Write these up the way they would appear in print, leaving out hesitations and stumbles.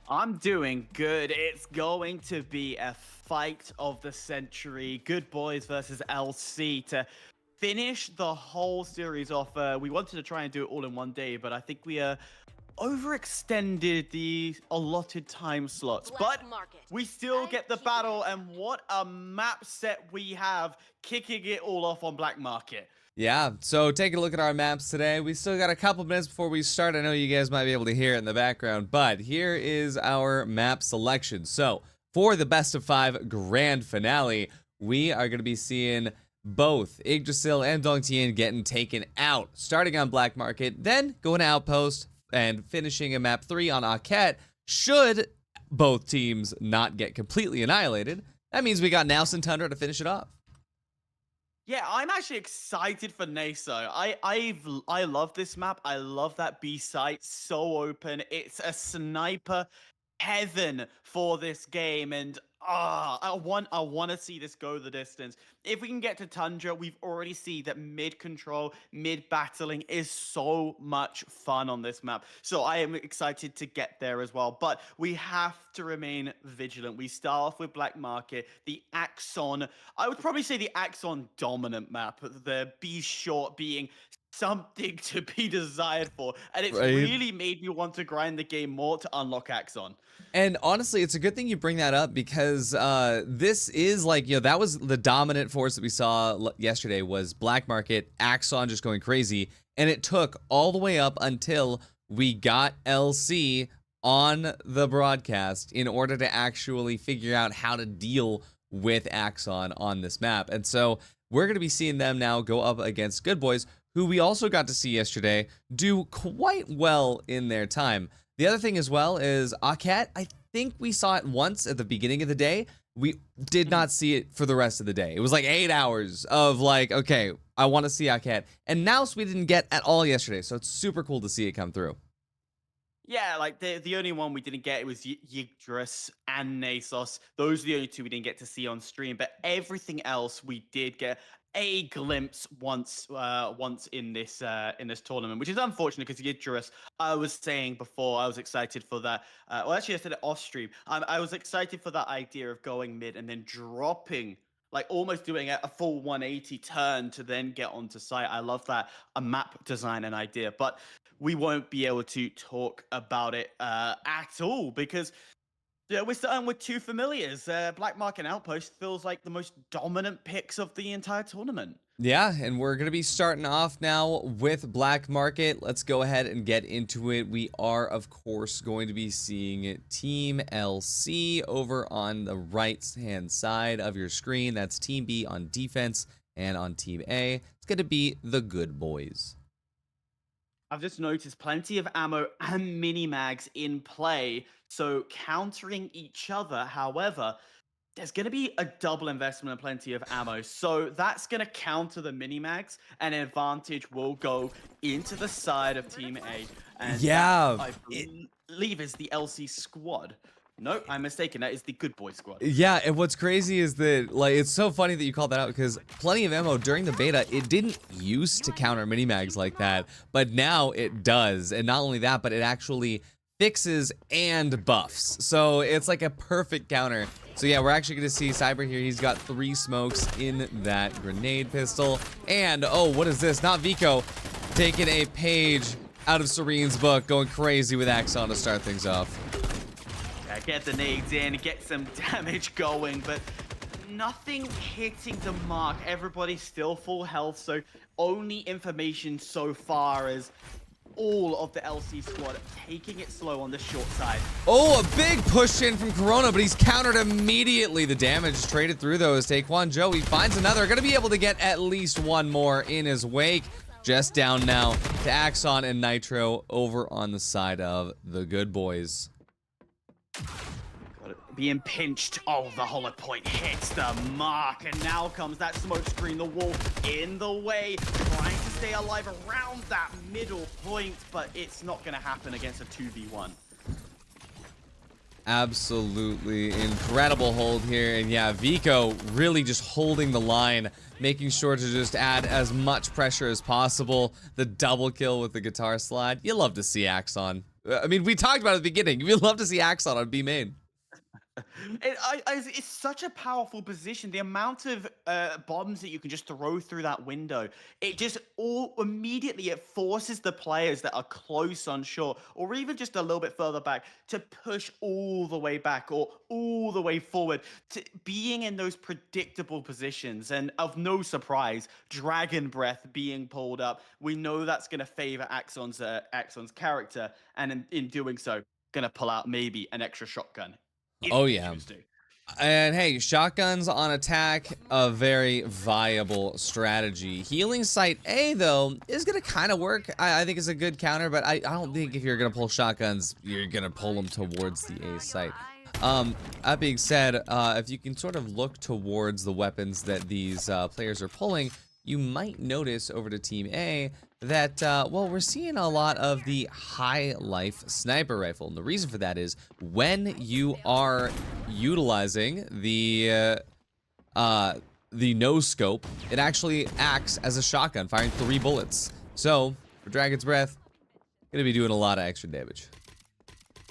I'm doing good. It's going to be a fight of the century. Good Boys versus LC to finish the whole series off. We wanted to try and do it all in one day, but I think we overextended the allotted time slots. But we still get the battle, and what a map set we have, kicking it all off on Black Market. Yeah, so taking a look at our maps today. We still got a couple minutes before we start. I know you guys might be able to hear it in the background, but here is our map selection. So for the best of 5 grand finale, we are going to be seeing both Yggdrasil and Dongtian getting taken out, starting on Black Market, then going to Outpost and finishing in map 3 on Aket. Should both teams not get completely annihilated, that means we got Naus and Tundra to finish it off. Yeah, I'm actually excited for Naso. I love this map. I love that B site, so open. It's a sniper heaven for this game, and I want to see this go the distance. If we can get to Tundra, we've already seen that mid control, mid battling is so much fun on this map. So I am excited to get there as well. But we have to remain vigilant. We start off with Black Market, the Axon. I would probably say the Axon dominant map, the B short being something to be desired for, and it's really made me want to grind the game more to unlock Axon. And honestly, it's a good thing you bring that up because this is like, that was the dominant force that we saw yesterday was Black Market, Axon just going crazy, and it took all the way up until we got LC on the broadcast in order to actually figure out how to deal with Axon on this map. And so we're going to be seeing them now go up against Good Boys, who we also got to see yesterday do quite well in their time. The other thing as well is Aket, I think we saw it once at the beginning of the day. We did not see it for the rest of the day. It was like 8 hours of like, okay, I want to see Aket. And Naus we didn't get at all yesterday, so it's super cool to see it come through. Yeah, like the only one we didn't get was Yggdrasil and Nasos. Those are the only two we didn't get to see on stream, but everything else we did get a glimpse once in this tournament, which is unfortunate because Yggdrasil, I was saying before, I was excited for that. Well, actually, I said it off stream. I was excited for that idea of going mid and then dropping, like almost doing a full 180 turn to then get onto site. I love that, a map design and idea, but we won't be able to talk about it at all because we're starting with 2 familiars. Black Market and Outpost feels like the most dominant picks of the entire tournament. Yeah, and we're going to be starting off now with Black Market. Let's go ahead and get into it. We are, of course, going to be seeing Team LC over on the right-hand side of your screen. That's Team B on defense, and on Team A, it's going to be the Good Boys. I've just noticed plenty of ammo and mini-mags in play, so countering each other. However, there's going to be a double investment and plenty of ammo, so that's going to counter the mini-mags, and an advantage will go into the side of Team A. And yeah, that, I believe is the LC squad. No, I'm mistaken. That is the Good Boy squad. Yeah, and what's crazy is that, like, it's so funny that you called that out because plenty of ammo during the beta, it didn't used to counter minimags like that, but now it does. And not only that, but it actually fixes and buffs. So it's like a perfect counter. So yeah, we're actually going to see Cyber here. He's got 3 smokes in that grenade pistol. And, oh, what is this? Not Vico taking a page out of Serene's book, going crazy with Axon to start things off. Get the nades in, get some damage going, but nothing hitting the mark. Everybody's still full health, so only information so far is all of the LC squad taking it slow on the short side. Oh, a big push in from Corona, but he's countered immediately. The damage traded through, though, as Taekwon Joe, he finds another. Going to be able to get at least one more in his wake. Just down now to Axon and Nitro over on the side of the Good Boys. Being pinched. Oh, the hollow point hits the mark, and now comes that smoke screen. The wall in the way, trying to stay alive around that middle point, but it's not going to happen against a 2v1. Absolutely incredible hold here, and yeah, Vico really just holding the line, making sure to just add as much pressure as possible. The double kill with the guitar slide. You love to see Axon. I mean, we talked about it at the beginning. We'd love to see Axon on B main. It's such a powerful position. The amount of bombs that you can just throw through that window, it just all immediately it forces the players that are close on shore, or even just a little bit further back, to push all the way back or all the way forward, to being in those predictable positions. And of no surprise, Dragon Breath being pulled up, we know that's going to favor Axon's character, and in doing so, going to pull out maybe an extra shotgun. Oh yeah. And hey, shotguns on attack, a very viable strategy. Healing Site A, though, is going to kind of work. I think it's a good counter, but I don't think if you're going to pull shotguns, you're going to pull them towards the A site. That being said, if you can sort of look towards the weapons that these players are pulling, you might notice over to Team A that, well, we're seeing a lot of the high life sniper rifle. And the reason for that is when you are utilizing the no scope, it actually acts as a shotgun, firing 3 bullets. So for Dragon's Breath, gonna be doing a lot of extra damage.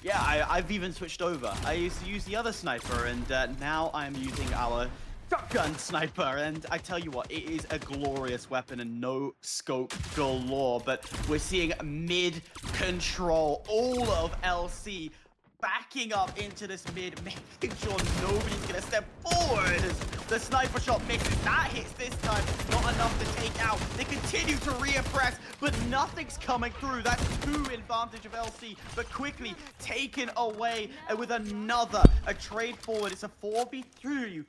Yeah, I've even switched over. I used to use the other sniper, and now I'm using our shotgun sniper, and I tell you what, it is a glorious weapon and no scope galore. But we're seeing mid control, all of LC backing up into this mid, making sure nobody's gonna step forward as the sniper shot misses. That hits this time, not enough to take out. They continue to repress, but nothing's coming through. That's 2 advantage of LC, but quickly taken away, and with a trade forward. It's a 4v3.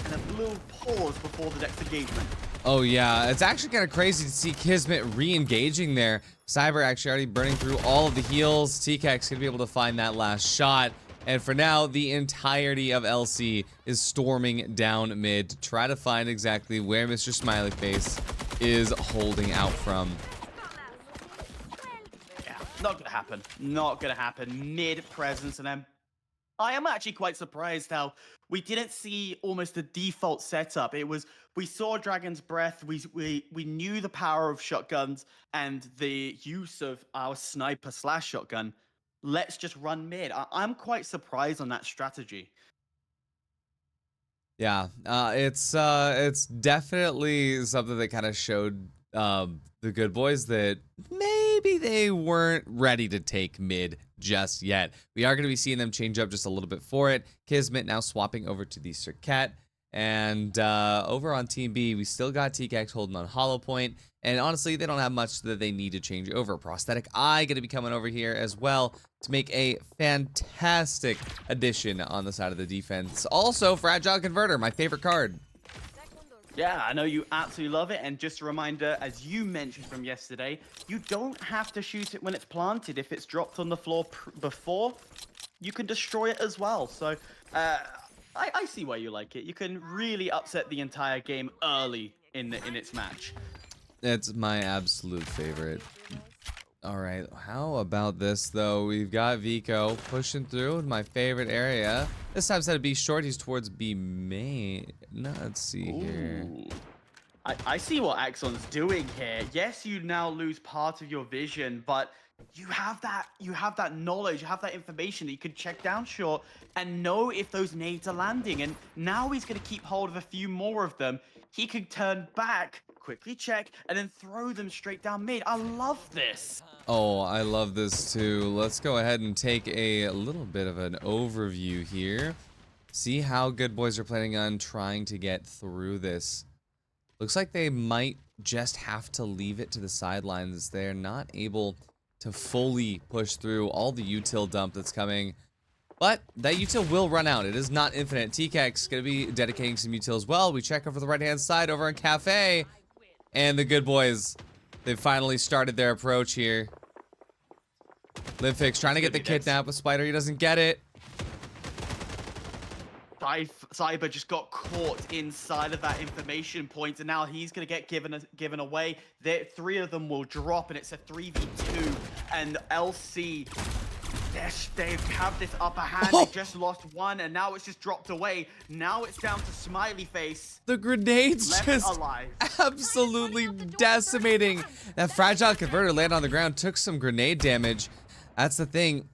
And a little pause before the next engagement. Oh yeah, it's actually kind of crazy to see Kismet re-engaging there. Cyber actually already burning through all of the heals. TK's gonna be able to find that last shot. And for now, the entirety of LC is storming down mid to try to find exactly where Mr. Smiley Face is holding out from. Yeah, not gonna happen. Not gonna happen. Mid presence, and I am actually quite surprised how we didn't see almost the default setup. It was, we saw Dragon's Breath, we knew the power of shotguns and the use of our sniper / shotgun. Let's just run mid. I'm quite surprised on that strategy. Yeah, it's definitely something that kind of showed the good boys that maybe they weren't ready to take mid just yet. We are going to be seeing them change up just a little bit for it. Kismet now swapping over to the Circuit. And over on Team B, we still got TKX holding on Hollow Point. And honestly, they don't have much that they need to change over. Prosthetic Eye going to be coming over here as well to make a fantastic addition on the side of the defense. Also, Fragile Converter, my favorite card. Yeah, I know you absolutely love it. And just a reminder, as you mentioned from yesterday, you don't have to shoot it when it's planted. If it's dropped on the floor before, you can destroy it as well. So I see why you like it. You can really upset the entire game early in its match. It's my absolute favorite. All right, how about this, though? We've got Vico pushing through my favorite area. This time, instead of B short, he's towards B main. Let's see here. I see what Axon's doing here. Yes, you now lose part of your vision, but you have that knowledge, you have that information that you can check down short and know if those nades are landing. And now he's going to keep hold of a few more of them. He can turn back, quickly check, and then throw them straight down mid. I love this. Oh, I love this too. Let's go ahead and take a little bit of an overview here. See how Good Boys are planning on trying to get through this. Looks like they might just have to leave it to the sidelines. They're not able to fully push through all the util dump that's coming. But that util will run out. It is not infinite. TK's going to be dedicating some util as well. We check over the right-hand side over in Cafe. And the Good Boys, they've finally started their approach here. Limfix trying to get the kidnap with Spider. He doesn't get it. Cyber just got caught inside of that information point, and now he's going to get given away. 3 of them will drop, and it's a 3v2. And LC, they have this upper hand. They just lost one, and now it's just dropped away. Now it's down to Smiley Face. The grenades left just alive. Absolutely decimating. That Fragile Converter landed on the ground, took some grenade damage. That's the thing.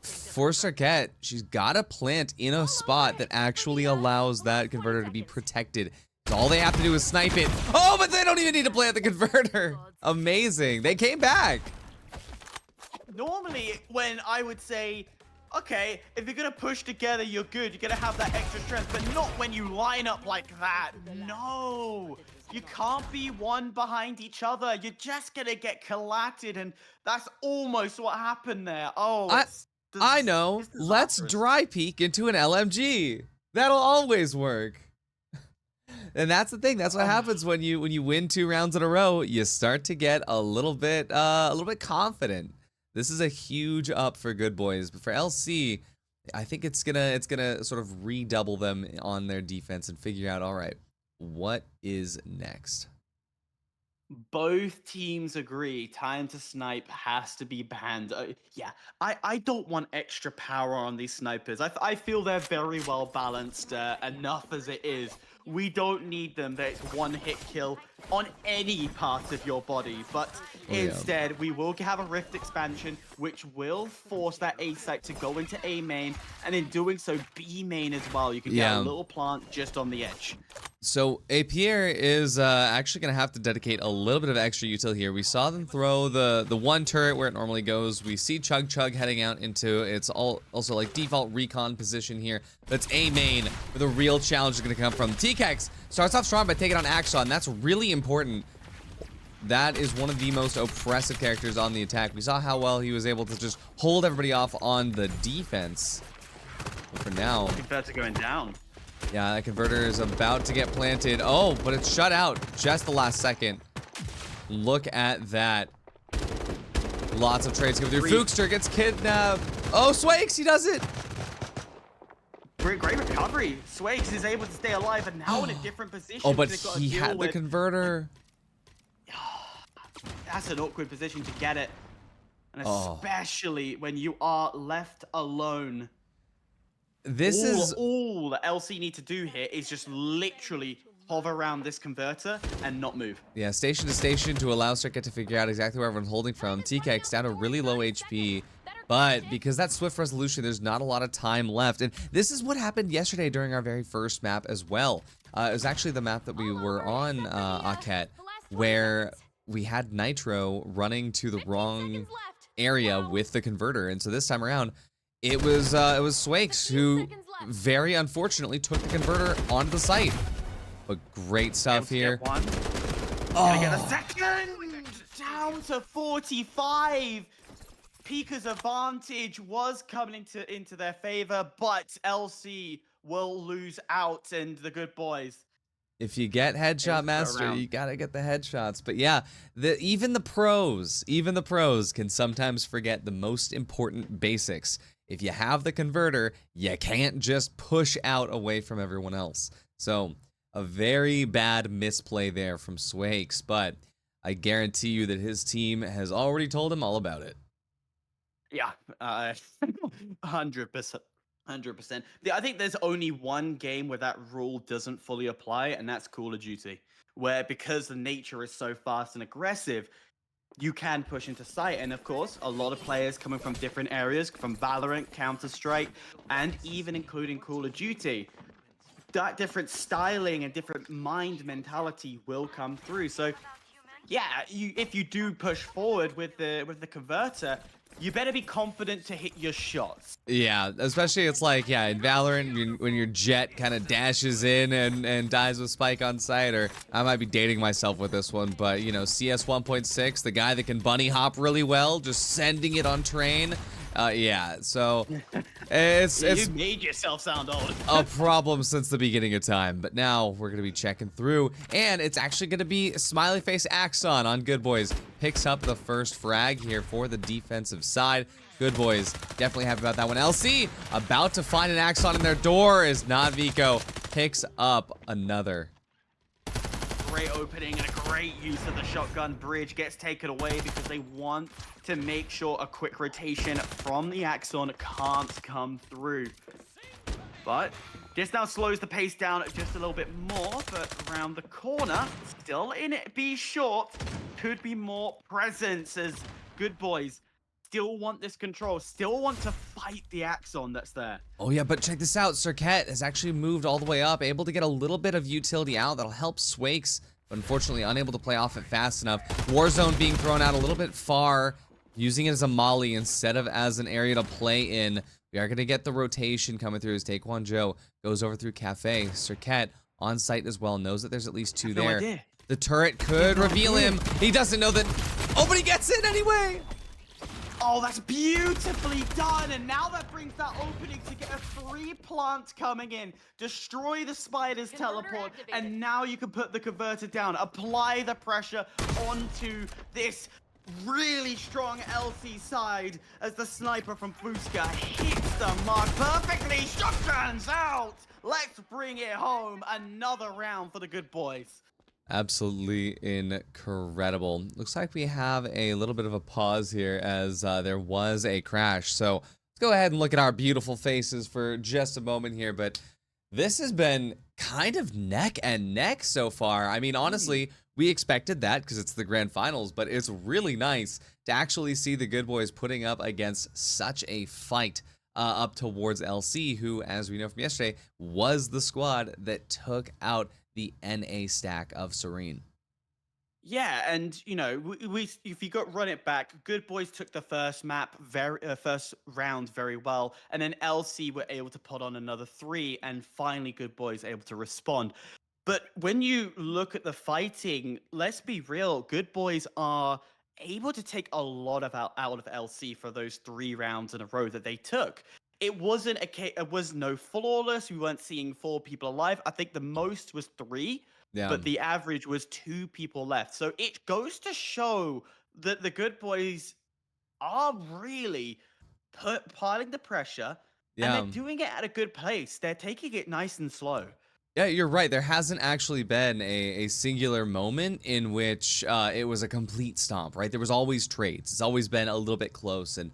For Circuit, she's got to plant in a spot that actually allows that converter to be protected. All they have to do is snipe it. Oh, but they don't even need to plant the converter. Amazing. They came back. Normally, when I would say, okay, if you're going to push together, you're good. You're going to have that extra strength, but not when you line up like that. No. You can't be one behind each other. You're just going to get collatted, and that's almost what happened there. Oh, I know. Let's dry peek into an LMG. That'll always work. And that's the thing. That's what happens when you win 2 rounds in a row. You start to get a little bit confident. This is a huge up for Good Boys, but for LC, I think it's gonna sort of redouble them on their defense and figure out, all right, what is next? Both teams agree time to snipe has to be banned. Yeah, I don't want extra power on these snipers. I feel they're very well balanced enough as it is. We don't need them that it's one hit kill on any part of your body, but instead we will have a rift expansion which will force that A site to go into A main, and in doing so B main as well. You can get a little plant just on the edge. So Pierre is actually going to have to dedicate a little bit of extra util here. We saw them throw the one turret where it normally goes. We see Chug Chug heading out into its also like default recon position here. That's A main, where the real challenge is going to come from. TKEX starts off strong by taking on Axon. That's really important. That is one of the most oppressive characters on the attack. We saw how well he was able to just hold everybody off on the defense. But for now, I think that's going down. Yeah, that converter is about to get planted. Oh, but it's shut out just the last second. Look at that. Lots of trades coming through. Fookster gets kidnapped. Oh, Swakes, he does it. Great recovery. Swakes is able to stay alive and now in a different position. Oh, but he had the converter. That's an awkward position to get it. And especially when you are left alone. This is all that LC need to do here is just literally hover around this converter and not move. Yeah, station to station to allow Circuit to figure out exactly where everyone's holding from. TKEX down to really low HP, but because that swift resolution, there's not a lot of time left. And this is what happened yesterday during our very first map as well. It was actually the map that we were on, Aket, where we had Nitro running to the wrong area with the converter. And so this time around, it was Swakes who very unfortunately took the converter onto the site. But great stuff here. Gonna get a second! Down to 45! Pika's advantage was coming into their favor, but LC will lose out, and the Good Boys. If you get headshot master, you gotta get the headshots. But yeah, even the pros can sometimes forget the most important basics. If you have the converter, you can't just push out away from everyone else. So a very bad misplay there from Swakes, but I guarantee you that his team has already told him all about it. Yeah, 100%. 100%. I think there's only one game where that rule doesn't fully apply, and that's Call of Duty, where because the nature is so fast and aggressive, you can push into sight. And of course, a lot of players coming from different areas, from Valorant, Counter-Strike, and even including Call of Duty, that different styling and different mind mentality will come through. So yeah, if you do push forward with the converter, you better be confident to hit your shots. Yeah, especially it's like, yeah, in Valorant, when your jet kind of dashes in and dies with Spike on sight, or I might be dating myself with this one, but, you know, CS 1.6, the guy that can bunny hop really well, just sending it on train. Yeah, so it's you made yourself sound old. A problem since the beginning of time, but now we're gonna be checking through, and it's actually gonna be Smiley Face Axon on Good Boys. Picks up the first frag here for the defensive side. Good Boys definitely happy about that one. LC about to find an Axon in their door is not Vico. Picks up another. Great opening and a great use of the shotgun. Bridge gets taken away because they want to make sure a quick rotation from the Axon can't come through. But this now slows the pace down just a little bit more, but around the corner, still in it, be short, could be more presence as Good Boys still want this control, still want to fight the Axon that's there. Oh yeah, but check this out. Cirquet has actually moved all the way up, able to get a little bit of utility out that'll help Swakes, but unfortunately unable to play off it fast enough. Warzone being thrown out a little bit far, using it as a molly instead of as an area to play in. We are going to get the rotation coming through as Taekwon Joe goes over through Cafe. Cirquet on site as well, knows that there's at least two there. Idea. The turret could reveal him. He doesn't know that. Oh, but he gets in anyway. Oh, that's beautifully done. And now that brings that opening to get a free plant coming in. Destroy the spider's teleport. And now you can put the converter down. Apply the pressure onto this really strong LC side as the sniper from Fusca hits the mark perfectly. Shotguns out. Let's bring it home. Another round for the good boys. Absolutely incredible. Looks like we have a little bit of a pause here as there was a crash. So let's go ahead and look at our beautiful faces for just a moment here. But this has been kind of neck and neck so far. I mean, honestly, we expected that because it's the grand finals, but it's really nice to actually see the good boys putting up against such a fight up towards LC, who, as we know from yesterday, was the squad that took out the NA stack of Serene. Yeah, and you know, if you got run it back, Good Boys took the first first round very well, and then LC were able to put on another 3, and finally Good Boys able to respond. But when you look at the fighting, let's be real, Good Boys are able to take a lot of out of LC for those 3 rounds in a row that they took. It wasn't it was no flawless. We weren't seeing 4 people alive. I think the most was 3. Yeah. But the average was 2 people left. So it goes to show that the Good Boys are really piling the pressure, and they're doing it at a good pace. They're taking it nice and slow. Yeah, you're right. There hasn't actually been a singular moment in which it was a complete stomp, right? There was always trades. It's always been a little bit close. And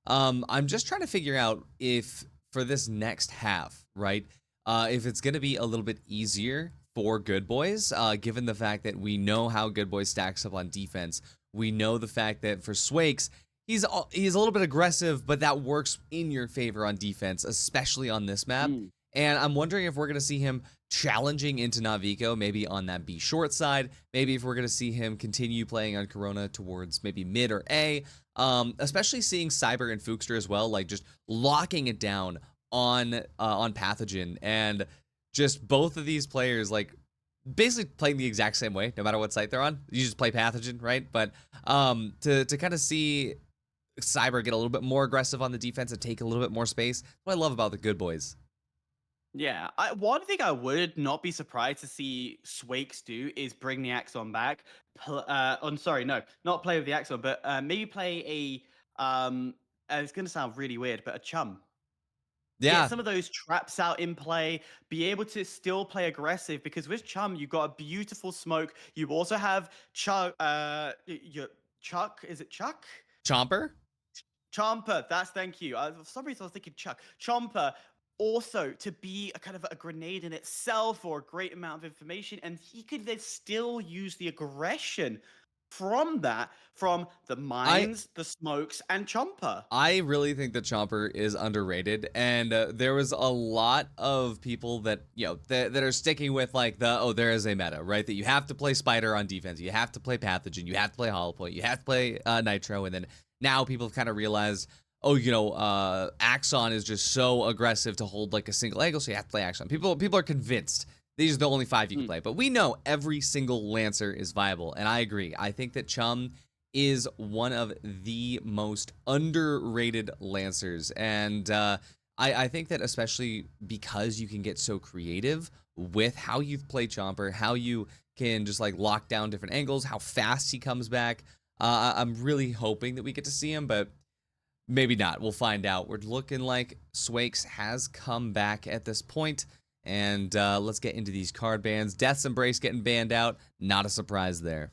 I'm just trying to figure out if for this next half, right, if it's going to be a little bit easier for Good Boys, given the fact that we know how Good Boys stacks up on defense. We know the fact that for Swakes, he's a little bit aggressive, but that works in your favor on defense, especially on this map. And I'm wondering if we're going to see him challenging into Navico, maybe on that B short side. Maybe if we're going to see him continue playing on Corona towards maybe mid or A. Especially seeing Cyber and Fookster as well, like just locking it down on Pathogen, and just both of these players like basically playing the exact same way no matter what site they're on. You just play Pathogen, right? But to kind of see Cyber get a little bit more aggressive on the defense and take a little bit more space, what I love about the Good Boys. Yeah, one thing I would not be surprised to see Swakes do is bring the Axon back. Sorry, no, not play with the Axon, but maybe play a it's gonna sound really weird, but a chum. Yeah, Get some of those traps out in play, be able to still play aggressive, because with Chum, you've got a beautiful smoke. You also have Chuck, is it Chuck? Chomper? Chomper, thank you. For some reason I was thinking Chuck. Chomper, also to be a kind of a grenade in itself, or a great amount of information, and he could then still use the aggression from the mines, the smokes, and Chomper. I really think that Chomper is underrated, and there was a lot of people that, you know, that are sticking with like there is a meta, right? That you have to play Spider on defense, you have to play Pathogen, you have to play Hollow Point, you have to play Nitro, and then now people have kind of realized, oh, you know, Axon is just so aggressive to hold like a single angle, so you have to play Axon. People are convinced these are the only 5 you can play, but we know every single Lancer is viable, and I agree. I think that Chum is one of the most underrated Lancers, and I think that especially because you can get so creative with how you play Chomper, how you can just like lock down different angles, how fast he comes back. I'm really hoping that we get to see him, but maybe not. We'll find out. We're looking like Swakes has come back at this point. And let's get into these card bans. Death's Embrace getting banned out. Not a surprise there.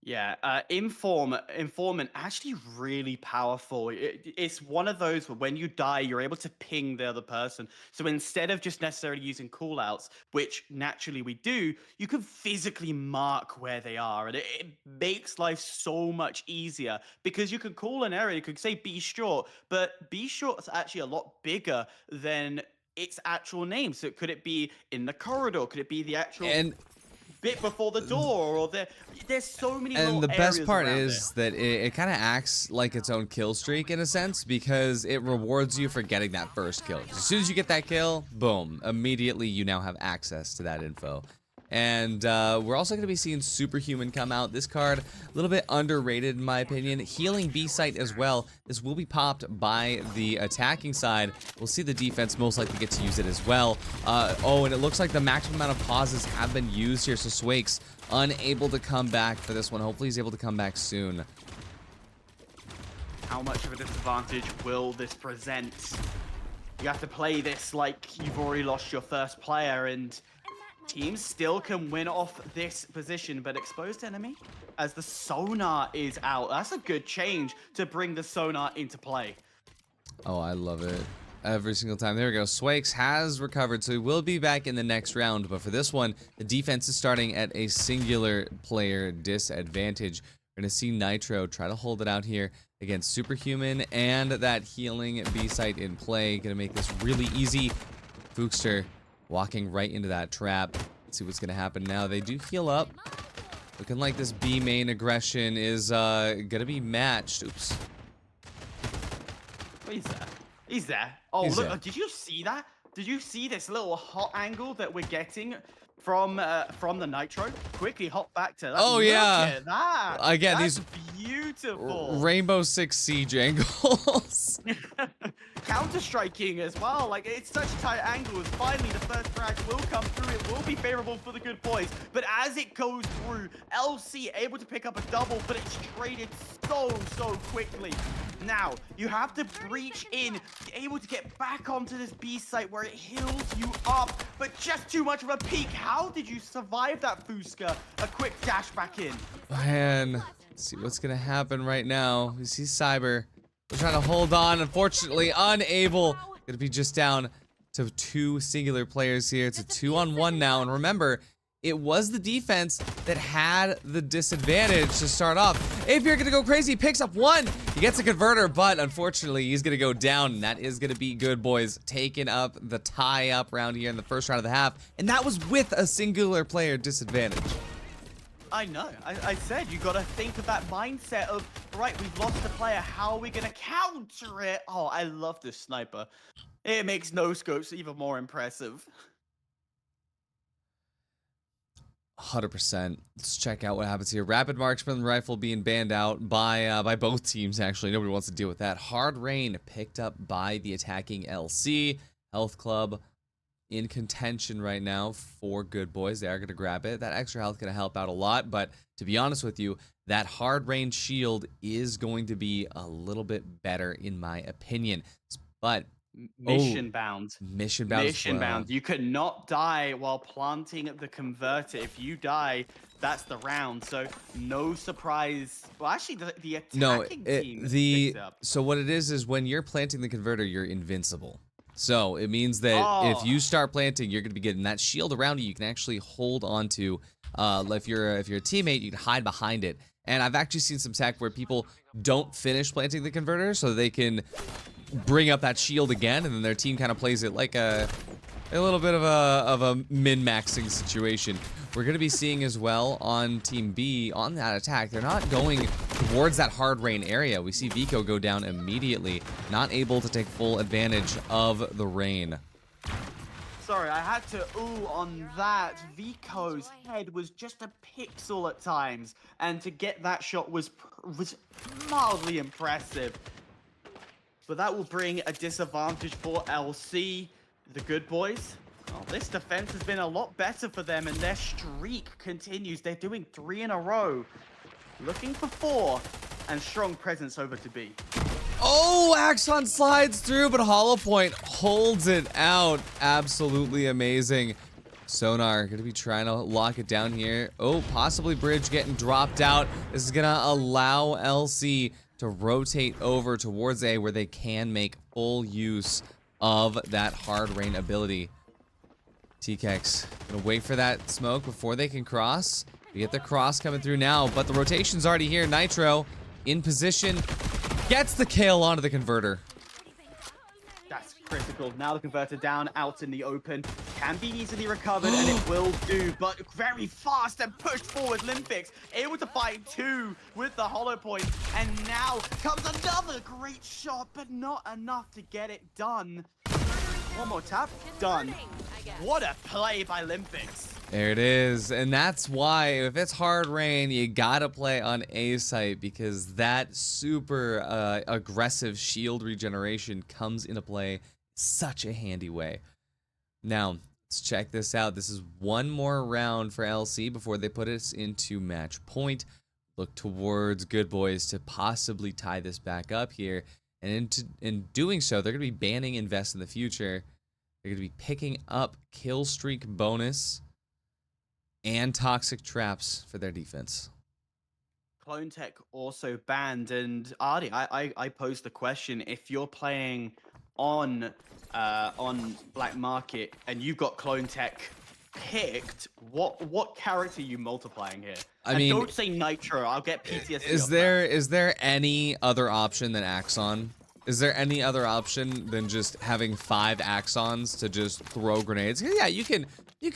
Yeah, informant actually really powerful. It's one of those where when you die, you're able to ping the other person. So instead of just necessarily using callouts, which naturally we do, you can physically mark where they are, and it makes life so much easier because you can call an area. You could say "be short," but "be short" is actually a lot bigger than its actual name. So could it be in the corridor? Could it be the actual And bit before the door, or there's so many And little the best areas part around it. is that it kind of acts like its own kill streak in a sense because it rewards you for getting that first kill. As soon as you get that kill, boom, immediately you now have access to that info. And we're also going to be seeing Superhuman come out. This card, a little bit underrated in my opinion. Healing B-Site as well. This will be popped by the attacking side. We'll see the defense most likely get to use it as well. Oh, and it looks like the maximum amount of pauses have been used here. So Swakes unable to come back for this one. Hopefully he's able to come back soon. How much of a disadvantage will this present? You have to play this like you've already lost your first player, and teams still can win off this position, but exposed enemy as the sonar is out. That's a good change to bring the sonar into play. Oh, I love it. Every single time. There we go. Swakes has recovered, so he will be back in the next round. But for this one, the defense is starting at a singular player disadvantage. We're going to see Nitro try to hold it out here against Superhuman and that healing B-Site in play. Going to make this really easy. Fookster walking right into that trap. Let's see what's going to happen now. They do heal up. Looking like this B main aggression is going to be matched. Oops. He's there. He's there. Oh, He's look, there. did you see that? Did you see this little hot angle that we're getting from the Nitro? Quickly hop back to that. Oh, Look yeah. at that. Again, That's these beautiful. Rainbow Six Siege angles. Counter-striking as well. Like, it's such tight angles. Finally, the first frag will come through. It will be favorable for the good boys. But as it goes through, LC able to pick up a double, but it's traded so quickly. Now, you have to breach in, able to get back onto this B site where it heals you up, but just too much of a peek. How did you survive that, Fuska? A quick dash back in. Man, let's see what's gonna happen right now. We see Cyber. We're trying to hold on. Unfortunately, unable. Gonna be just down to 2 singular players here. It's a 2-on-1 now. And remember, it was the defense that had the disadvantage to start off. Apier gonna go crazy, picks up 1. He gets a converter, but unfortunately, he's gonna go down. And that is gonna be Good Boys taking up the tie-up round here in the first round of the half. And that was with a singular player disadvantage. I know. I said you got to think of that mindset of, right, we've lost a player. How are we going to counter it? Oh, I love this sniper. It makes no scopes even more impressive. 100%. Let's check out what happens here. Rapid Marksman Rifle being banned out by both teams, actually. Nobody wants to deal with that. Hard Rain picked up by the attacking LC. Health Club in contention right now for Good Boys. They are going to grab it. That extra health going to help out a lot, but to be honest with you, that hard range shield is going to be a little bit better in my opinion. But Mission bound. Mission bound. Mission bound. You could not die while planting the converter. If you die, that's the round. So no surprise. Well, actually, the attacking team picks up. So what it is when you're planting the converter, you're invincible. So it means that if you start planting, you're going to be getting that shield around you. You can actually hold on to. If you're a teammate, you can hide behind it. And I've actually seen some tech where people don't finish planting the converter, so they can bring up that shield again, and then their team kind of plays it like a little bit of a min-maxing situation. We're going to be seeing as well on Team B, on that attack, they're not going towards that hard rain area. We see Vico go down immediately, not able to take full advantage of the rain. Sorry, I had to ooh on that. Vico's head was just a pixel at times, and to get that shot was mildly impressive. But that will bring a disadvantage for LC, the Good Boys. Oh, this defense has been a lot better for them, and their streak continues. They're doing 3 in a row. Looking for 4, and strong presence over to B. Oh, Axon slides through, but Hollow Point holds it out. Absolutely amazing. Sonar going to be trying to lock it down here. Oh, possibly Bridge getting dropped out. This is going to allow LC to rotate over towards A, where they can make full use of that hard rain ability. TKX going to wait for that smoke before they can cross. We get the cross coming through now, but the rotation's already here. Nitro in position, gets the kill onto the converter. That's critical. Now the converter down, out in the open. Can be easily recovered, and it will do, but very fast and pushed forward. Limpix able to fight two with the hollow point, and now comes another great shot, but not enough to get it done. One more tap, done. What a play by Limpix. There it is, and that's why if it's hard rain, you gotta play on A site, because that super aggressive shield regeneration comes into play such a handy way. Now, let's check this out. This is one more round for LC before they put us into match point. Look towards Good Boys to possibly tie this back up here, and in doing so, they're gonna be banning Invest in the future. They're gonna be picking up kill streak bonus and toxic traps for their defense. Clone Tech also banned, and Artie, I posed the question: if you're playing on Black Market and you've got Clone Tech picked, what character are you multiplying here? I mean, don't say Nitro. I'll get PTSD. Is there any other option than Axon? Is there any other option than just having 5 Axons to just throw grenades? Yeah, you can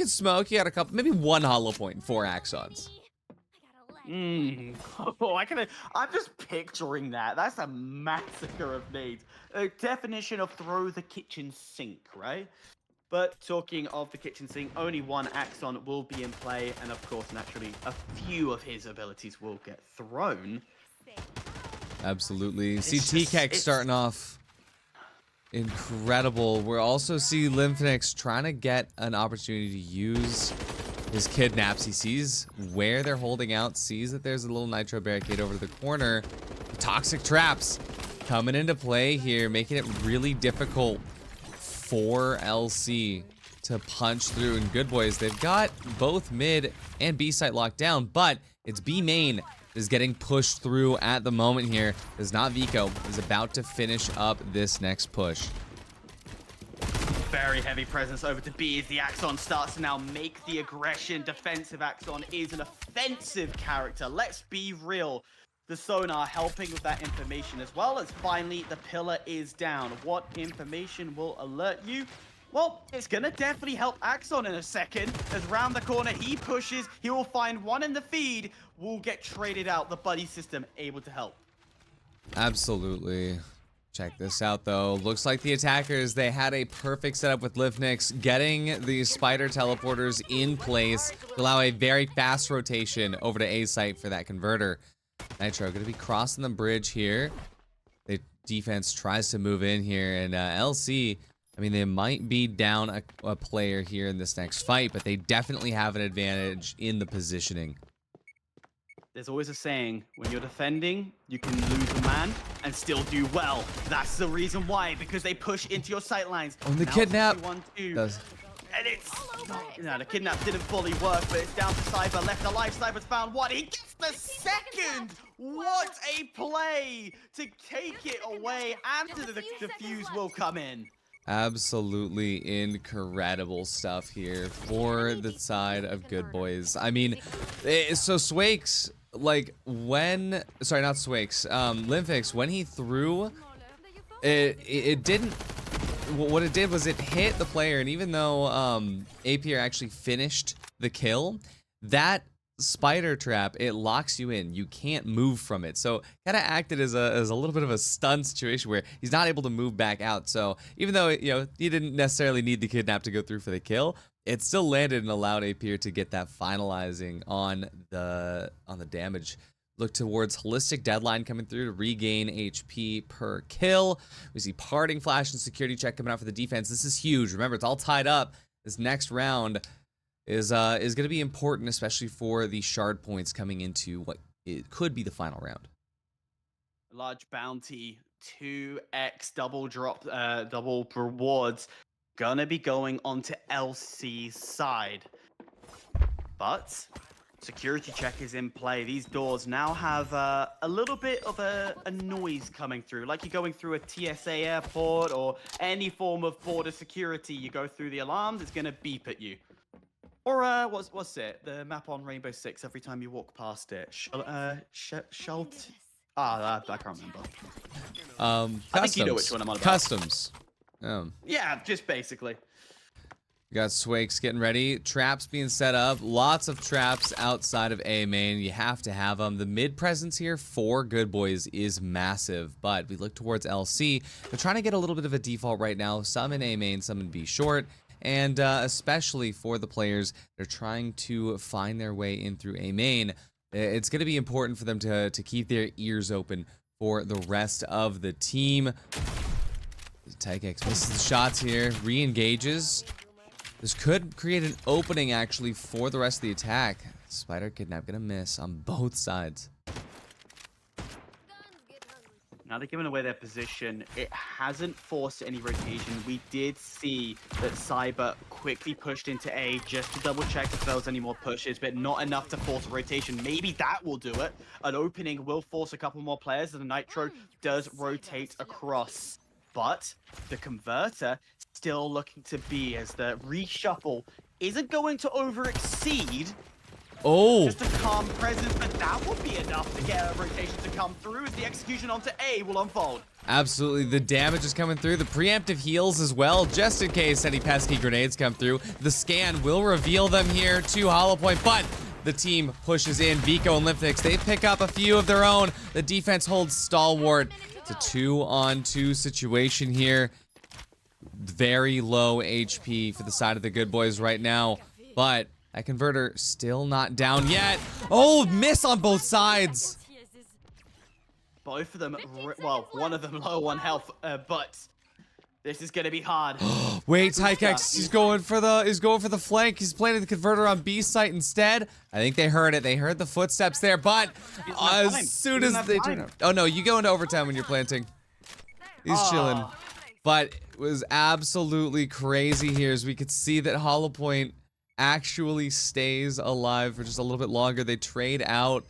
smoke. You got a couple, maybe 1 hollow point and 4 Axons. Oh, I'm just picturing that. That's a massacre of nades. A definition of throw the kitchen sink, right? But talking of the kitchen sink, only 1 Axon will be in play, and of course, naturally, a few of his abilities will get thrown. Absolutely. See TKX starting off incredible. We'll also see Limphoenix trying to get an opportunity to use his kidnaps. He sees where they're holding out, sees that there's a little nitro barricade over to the corner. The toxic traps coming into play here, making it really difficult for LC to punch through. And Good Boys, they've got both mid and B site locked down, but it's B main is getting pushed through at the moment here. Is not Vico, is about to finish up this next push. Very heavy presence over to B as the Axon starts to now make the aggression. Defensive Axon is an offensive character. Let's be real. The sonar helping with that information, as well as finally the pillar is down. What information will alert you? Well, it's gonna definitely help Axon in a second. As round the corner he pushes, he will find one in the feed. Will get traded out. The buddy system able to help. Absolutely. Check this out though. Looks like the attackers, they had a perfect setup with Limphoenix, getting the spider teleporters in place to allow a very fast rotation over to A site for that converter. Nitro gonna be crossing the bridge here. The defense tries to move in here, and LC, I mean, they might be down a player here in this next fight, but they definitely have an advantage in the positioning. There's always a saying, when you're defending, you can lose a man and still do well. That's the reason why, because they push into your sight lines. Oh, the now kidnap does. And it's no, the kidnap didn't fully work, but it's down to Cyber. Left alive, Cyber's found one. He gets the second. What a play to take it away, and the defuse will come in. Absolutely incredible stuff here for the side of Good Boys. I mean, so Swakes, like when, sorry, not Swakes, Limphoenix, when he threw, it didn't, what it did was it hit the player, and even though APR actually finished the kill, that spider trap, it locks you in. You can't move from it. So kind of acted as a little bit of a stun situation where he's not able to move back out. So even though, you know, he didn't necessarily need the kidnap to go through for the kill, it still landed and allowed APR to get that finalizing on the damage. Look towards Holistic Deadline coming through to regain HP per kill. We see Parting Flash and Security Check coming out for the defense. This is huge. Remember, it's all tied up. This next round is going to be important, especially for the shard points coming into what it could be the final round. Large bounty, 2x double drop, double rewards. gonna be going onto LC's side. But security check is in play. These doors now have a little bit of a noise coming through, like you're going through a TSA airport or any form of border security. You go through the alarms, it's gonna beep at you. Or what's it? The map on Rainbow Six. Every time you walk past it, I can't remember. Customs. I think you know which one I'm on about. Customs. Yeah, just basically. We got Swakes getting ready. Traps being set up. Lots of traps outside of A main. You have to have them. The mid presence here for Good Boys is massive, but we look towards LC. They're trying to get a little bit of a default right now. Some in A main, some in B short. And especially for the players, they're trying to find their way in through A main. It's going to be important for them to keep their ears open for the rest of the team. Tykex misses the shots here. Re-engages. This could create an opening, actually, for the rest of the attack. Spider Kidnap gonna miss on both sides. Now they're giving away their position. It hasn't forced any rotation. We did see that Cyber quickly pushed into A just to double check if there was any more pushes, but not enough to force a rotation. Maybe that will do it. An opening will force a couple more players, and the Nitro does rotate across. But the converter still looking to be, as the reshuffle isn't going to over-exceed. Oh! Just a calm presence, but that would be enough to get a rotation to come through as the execution onto A will unfold. Absolutely, the damage is coming through. The preemptive heals as well, just in case any pesky grenades come through. The scan will reveal them here to Hollow Point, but the team pushes in. Vico and Lymphix, they pick up a few of their own. The defense holds stalwart. It's a 2-on-2 situation here. Very low HP for the side of the Good Boys right now, but that converter still not down yet. Oh, miss on both sides. Both of them, well, one of them low on health, but this is gonna be hard. Wait, Tykex, he's going for the flank. He's planting the converter on B site instead. I think they heard it. They heard the footsteps there, but as soon as they turn up. Oh no, you go into overtime when you're planting. He's chilling. But it was absolutely crazy here as we could see that Hollow Point actually stays alive for just a little bit longer. They trade out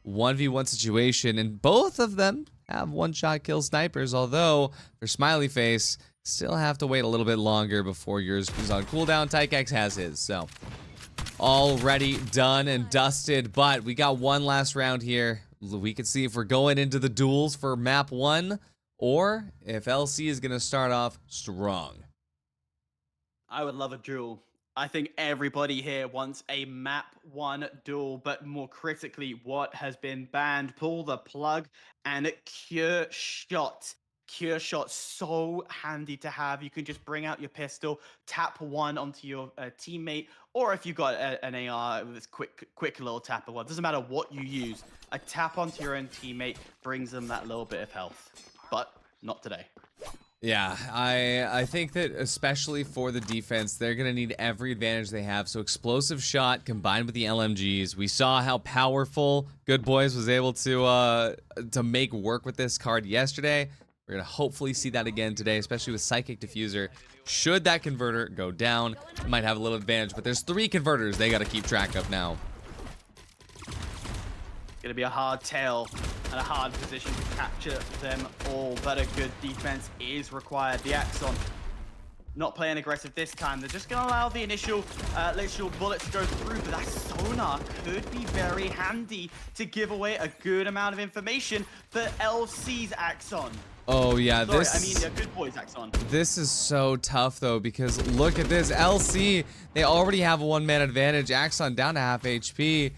1v1 situation, and both of them have one-shot kill snipers, although for Smiley Face, still have to wait a little bit longer before yours is on cooldown. Tykex has his, so already done and dusted, but we got one last round here. We can see if we're going into the duels for map 1, or if LC is going to start off strong. I would love a duel. I think everybody here wants a map 1 duel, but more critically, what has been banned, pull the plug and cure shot. Cure shot, so handy to have. You can just bring out your pistol, tap 1 onto your teammate, or if you've got an AR with this quick little tap of 1, doesn't matter what you use. A tap onto your own teammate brings them that little bit of health, but not today. Yeah, I think that especially for the defense, they're going to need every advantage they have. So explosive shot combined with the LMGs. We saw how powerful Good Boys was able to make work with this card yesterday. We're going to hopefully see that again today, especially with Psychic Diffuser. Should that converter go down, it might have a little advantage, but there's 3 converters they got to keep track of now. Gonna be a hard tail and a hard position to capture them all, but a good defense is required. The Axon not playing aggressive this time. They're just gonna allow the initial bullets to go through, but that sonar could be very handy to give away a good amount of information for LC's Axon. Oh yeah, the Good Boys Axon. This is so tough though, because look at this. LC, they already have a 1-man advantage. Axon down to half HP.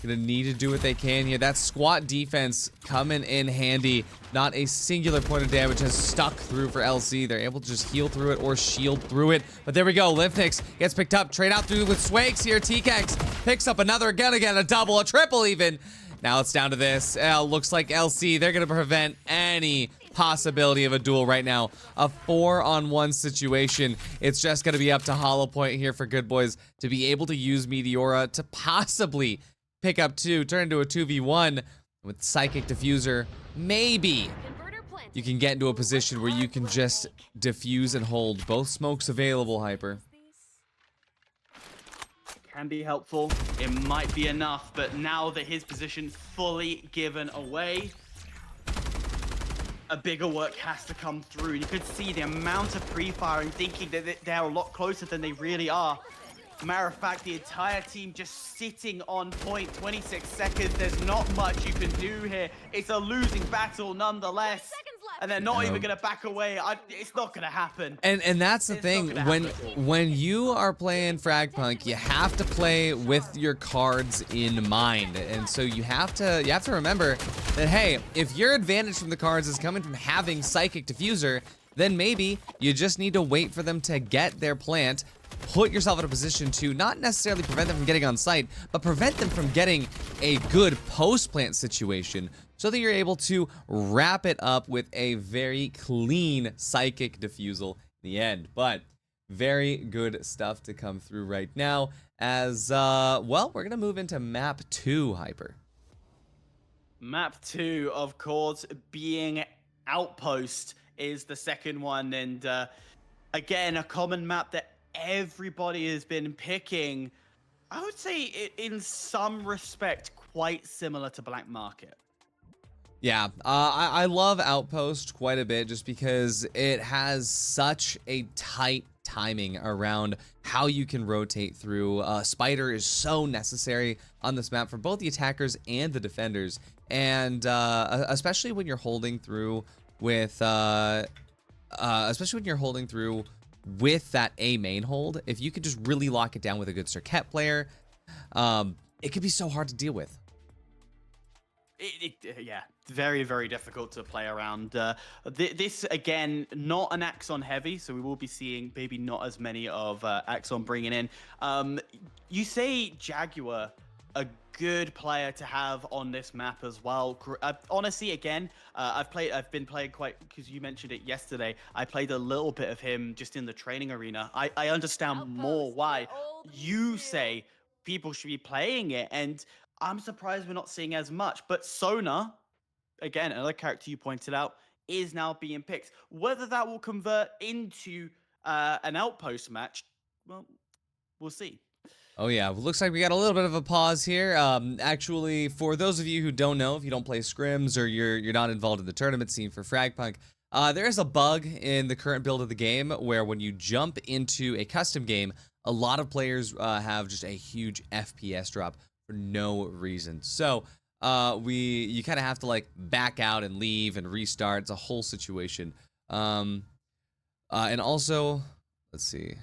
Gonna need to do what they can here. That squat defense coming in handy. Not a singular point of damage has stuck through for LC. They're able to just heal through it or shield through it. But there we go. Lymphix gets picked up. Trade out through with Swags here. TKX picks up another, again, a double, a triple even. Now it's down to this. Looks like LC, they're gonna prevent any possibility of a duel right now. A 4-on-1 situation. It's just gonna be up to Hollow Point here for Good Boys to be able to use Meteora to possibly pick up 2, turn into a 2v1 with Psychic Diffuser. Maybe you can get into a position where you can just defuse and hold both smokes available, Hyper. Can be helpful. It might be enough, but now that his position's fully given away, a bigger work has to come through. You could see the amount of pre-firing, thinking that they're a lot closer than they really are. Matter of fact, the entire team just sitting on point. 26 seconds. There's not much you can do here. It's a losing battle nonetheless. And they're not even going to back away. It's not going to happen. And that's the thing. When you are playing FragPunk, you have to play with your cards in mind. And so you have to remember that, hey, if your advantage from the cards is coming from having Psychic Diffuser, then maybe you just need to wait for them to get their plant, put yourself in a position to not necessarily prevent them from getting on site, but prevent them from getting a good post-plant situation so that you're able to wrap it up with a very clean Psychic Diffusal in the end. But very good stuff to come through right now as, well, we're going to move into map 2, Hyper. Map 2, of course, being Outpost is the second one. And again, a common map that everybody has been picking. I would say in some respect quite similar to BLACKMARKET. Yeah, I love Outpost quite a bit just because it has such a tight timing around how you can rotate through. Spider is so necessary on this map for both the attackers and the defenders, and especially when you're holding through with that A main hold. If you could just really lock it down with a good Circuit player, it could be so hard to deal with. Yeah, very, very difficult to play around. This, again, not an Axon heavy, so we will be seeing maybe not as many of Axon bringing in. You say Jaguar, a good player to have on this map as well. Honestly, again, I've been playing quite, because you mentioned it yesterday, I played a little bit of him just in the training arena. I understand more why you say people should be playing it, and I'm surprised we're not seeing as much. But Sona, again, another character you pointed out, is now being picked. Whether that will convert into an Outpost match, well, we'll see. Oh yeah, well, looks like we got a little bit of a pause here. Actually, for those of you who don't know, if you don't play scrims or you're not involved in the tournament scene for FragPunk, there is a bug in the current build of the game where when you jump into a custom game, a lot of players have just a huge FPS drop for no reason. So you kind of have to like back out and leave and restart. It's a whole situation. And also, let's see.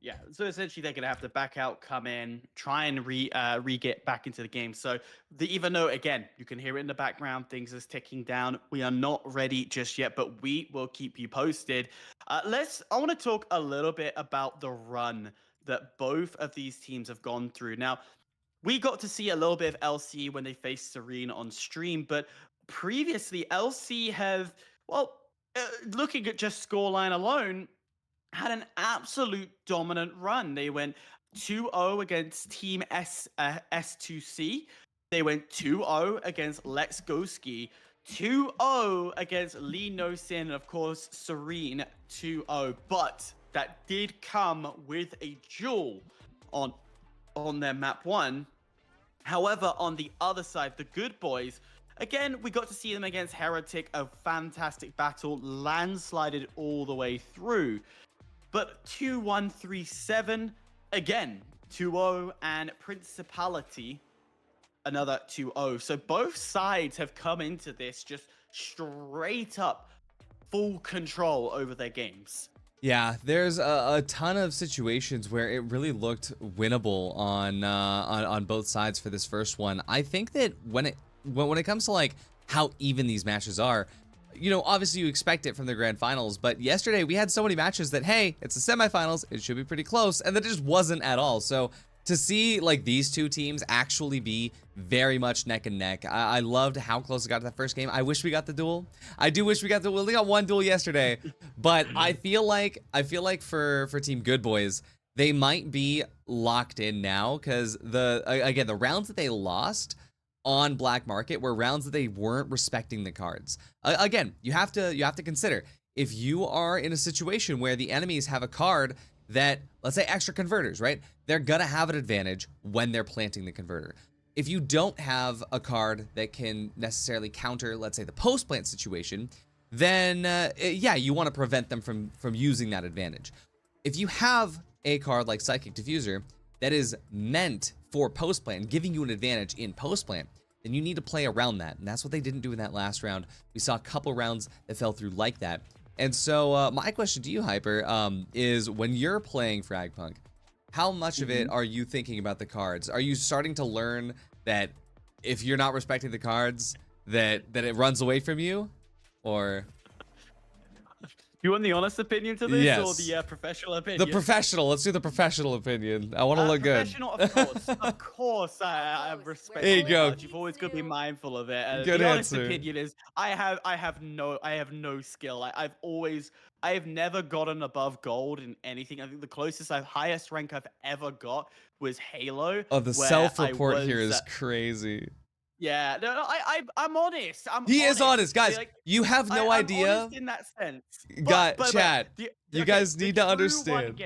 Yeah, so essentially they're going to have to back out, come in, try and re-get back into the game. So even though, again, you can hear it in the background, things is ticking down. We are not ready just yet, but we will keep you posted. I want to talk a little bit about the run that both of these teams have gone through. Now, we got to see a little bit of LC when they faced Serene on stream, but previously LC have, well, looking at just scoreline alone, had an absolute dominant run. They went 2-0 against Team S2C. They went 2-0 against Lex Goski. 2-0 against Lee No Sin, and of course, Serene 2-0. But that did come with a duel on their map 1. However, on the other side, the Good Boys, again, we got to see them against Heretic, a fantastic battle, landslided all the way through. But 2-1-3-7, again, 2-0, and Principality, another 2-0. So both sides have come into this just straight up full control over their games. Yeah, there's a ton of situations where it really looked winnable on both sides for this first one. I think that when it comes to like how even these matches are, you know, obviously you expect it from the grand finals, but yesterday we had so many matches that, hey, it's the semifinals, it should be pretty close, and that just wasn't at all. So to see like these two teams actually be very much neck and neck, I loved how close it got to that first game. I wish we got the duel. I do wish we got the duel. We got one duel yesterday, but I feel like for Team Good Boys, they might be locked in now because the rounds that they lost, on Black Market were rounds that they weren't respecting the cards. Again, you have to consider, if you are in a situation where the enemies have a card that, let's say extra converters, right? They're gonna have an advantage when they're planting the converter. If you don't have a card that can necessarily counter, let's say, the post plant situation, then yeah, you want to prevent them from using that advantage. If you have a card like Psychic Diffuser that is meant for post plant, giving you an advantage in post plant, then you need to play around that, and that's what they didn't do in that last round. We saw a couple rounds that fell through like that. And so my question to you, Hyper, is when you're playing FragPunk, how much of it are you thinking about the cards? Are you starting to learn that if you're not respecting the cards, that it runs away from you? Or you want the honest opinion to this, yes, or the professional opinion? The professional. Let's do the professional opinion. I want to look good. Professional, of course, I respect. There you go. You've always got to be mindful of it. Good the honest answer. opinion is, I have no skill. I have never gotten above gold in anything. I think the closest highest rank I've ever got was Halo. Oh, the self-report here is crazy. Yeah, no, I'm honest. He is honest, guys. Like, you have no I'm idea. honest in that sense. Chat. You guys need to understand.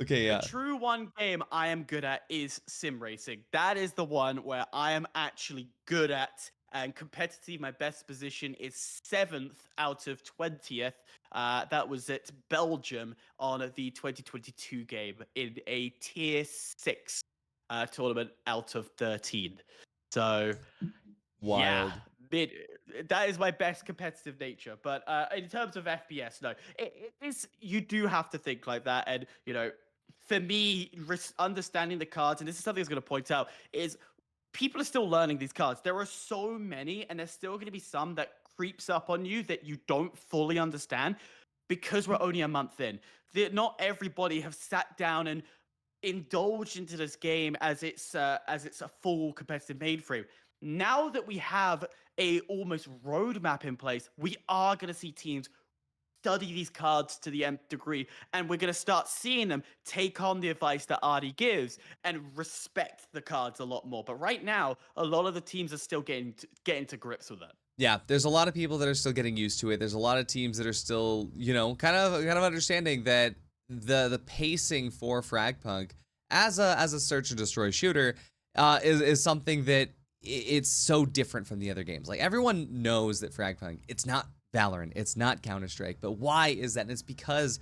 Okay, yeah. The true one game I am good at is sim racing. That is the one where I am actually good at. And competitive, my best position is 7th out of 20th. That was at Belgium on the 2022 game in a tier 6 tournament out of 13. So, wild. Yeah, that is my best competitive nature. But in terms of FPS, no, it is. You do have to think like that, and you know, for me, understanding the cards, and this is something I was going to point out, is people are still learning these cards. There are so many, and there's still going to be some that creeps up on you that you don't fully understand because we're only a month in. Not everybody have sat down and indulged into this game as it's a full competitive mainframe. Now that we have a almost roadmap in place, we are going to see teams study these cards to the nth degree, and we're going to start seeing them take on the advice that Artie gives and respect the cards a lot more. But right now, a lot of the teams are still getting to grips with it. Yeah, there's a lot of people that are still getting used to it. There's a lot of teams that are still, you know, kind of understanding that the pacing for FragPunk as a search and destroy shooter is something that it's so different from the other games. Like, everyone knows that FragPunk, it's not Valorant, it's not Counter-Strike, but why is that? And it's because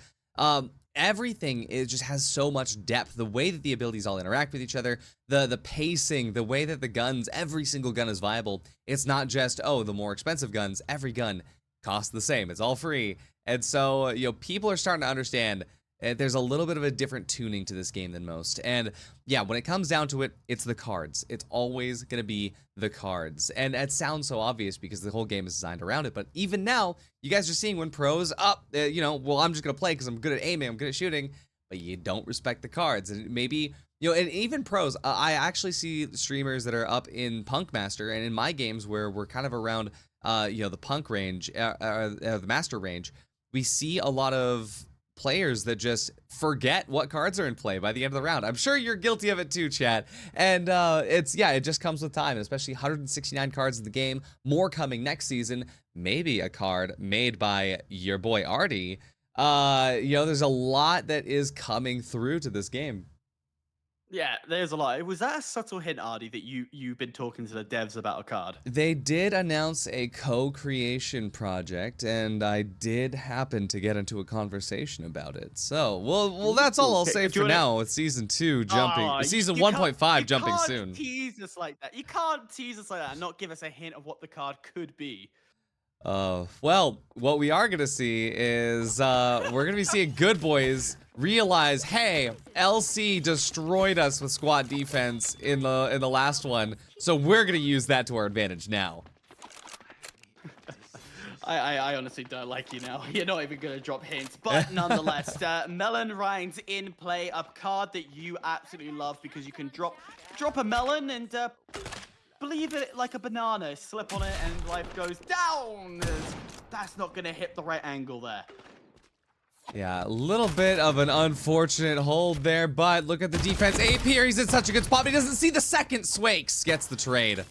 everything just has so much depth. The way that the abilities all interact with each other, the pacing, the way that the guns, every single gun is viable. It's not just, oh, the more expensive guns, every gun costs the same, it's all free. And so, you know, people are starting to understand there's a little bit of a different tuning to this game than most. And yeah, when it comes down to it, it's the cards. It's always going to be the cards. And it sounds so obvious because the whole game is designed around it. But even now, you guys are seeing when pros, you know, well, I'm just going to play because I'm good at aiming, I'm good at shooting, but you don't respect the cards. And maybe, you know, and even pros, I actually see streamers that are up in Punk Master and in my games where we're kind of around, you know, the Punk range, the Master range, we see a lot of players that just forget what cards are in play by the end of the round. I'm sure you're guilty of it too, chat. And it just comes with time, especially 169 cards in the game, more coming next season, maybe a card made by your boy Artie. You know, there's a lot that is coming through to this game. Yeah, there's a lot. Was that a subtle hint, Artie, that you've been talking to the devs about a card? They did announce a co-creation project, and I did happen to get into a conversation about it. So, well, that's all I'll say for now. With season 2 jumping, season 1.5 jumping soon. You can't tease us like that. You can't tease us like that and not give us a hint of what the card could be. Well, what we are gonna see is we're gonna be seeing Good Boys realize, hey, LC destroyed us with squad defense in the last one, so we're gonna use that to our advantage now. I honestly don't like you now. You're not even gonna drop hints, but nonetheless, Melon Rhines in play, a card that you absolutely love because you can drop a melon and believe it like a banana, slip on it, and life goes down. That's not gonna hit the right angle there. Yeah, a little bit of an unfortunate hold there, but look at the defense. AP here, he's in such a good spot, but he doesn't see the second. Swakes gets the trade.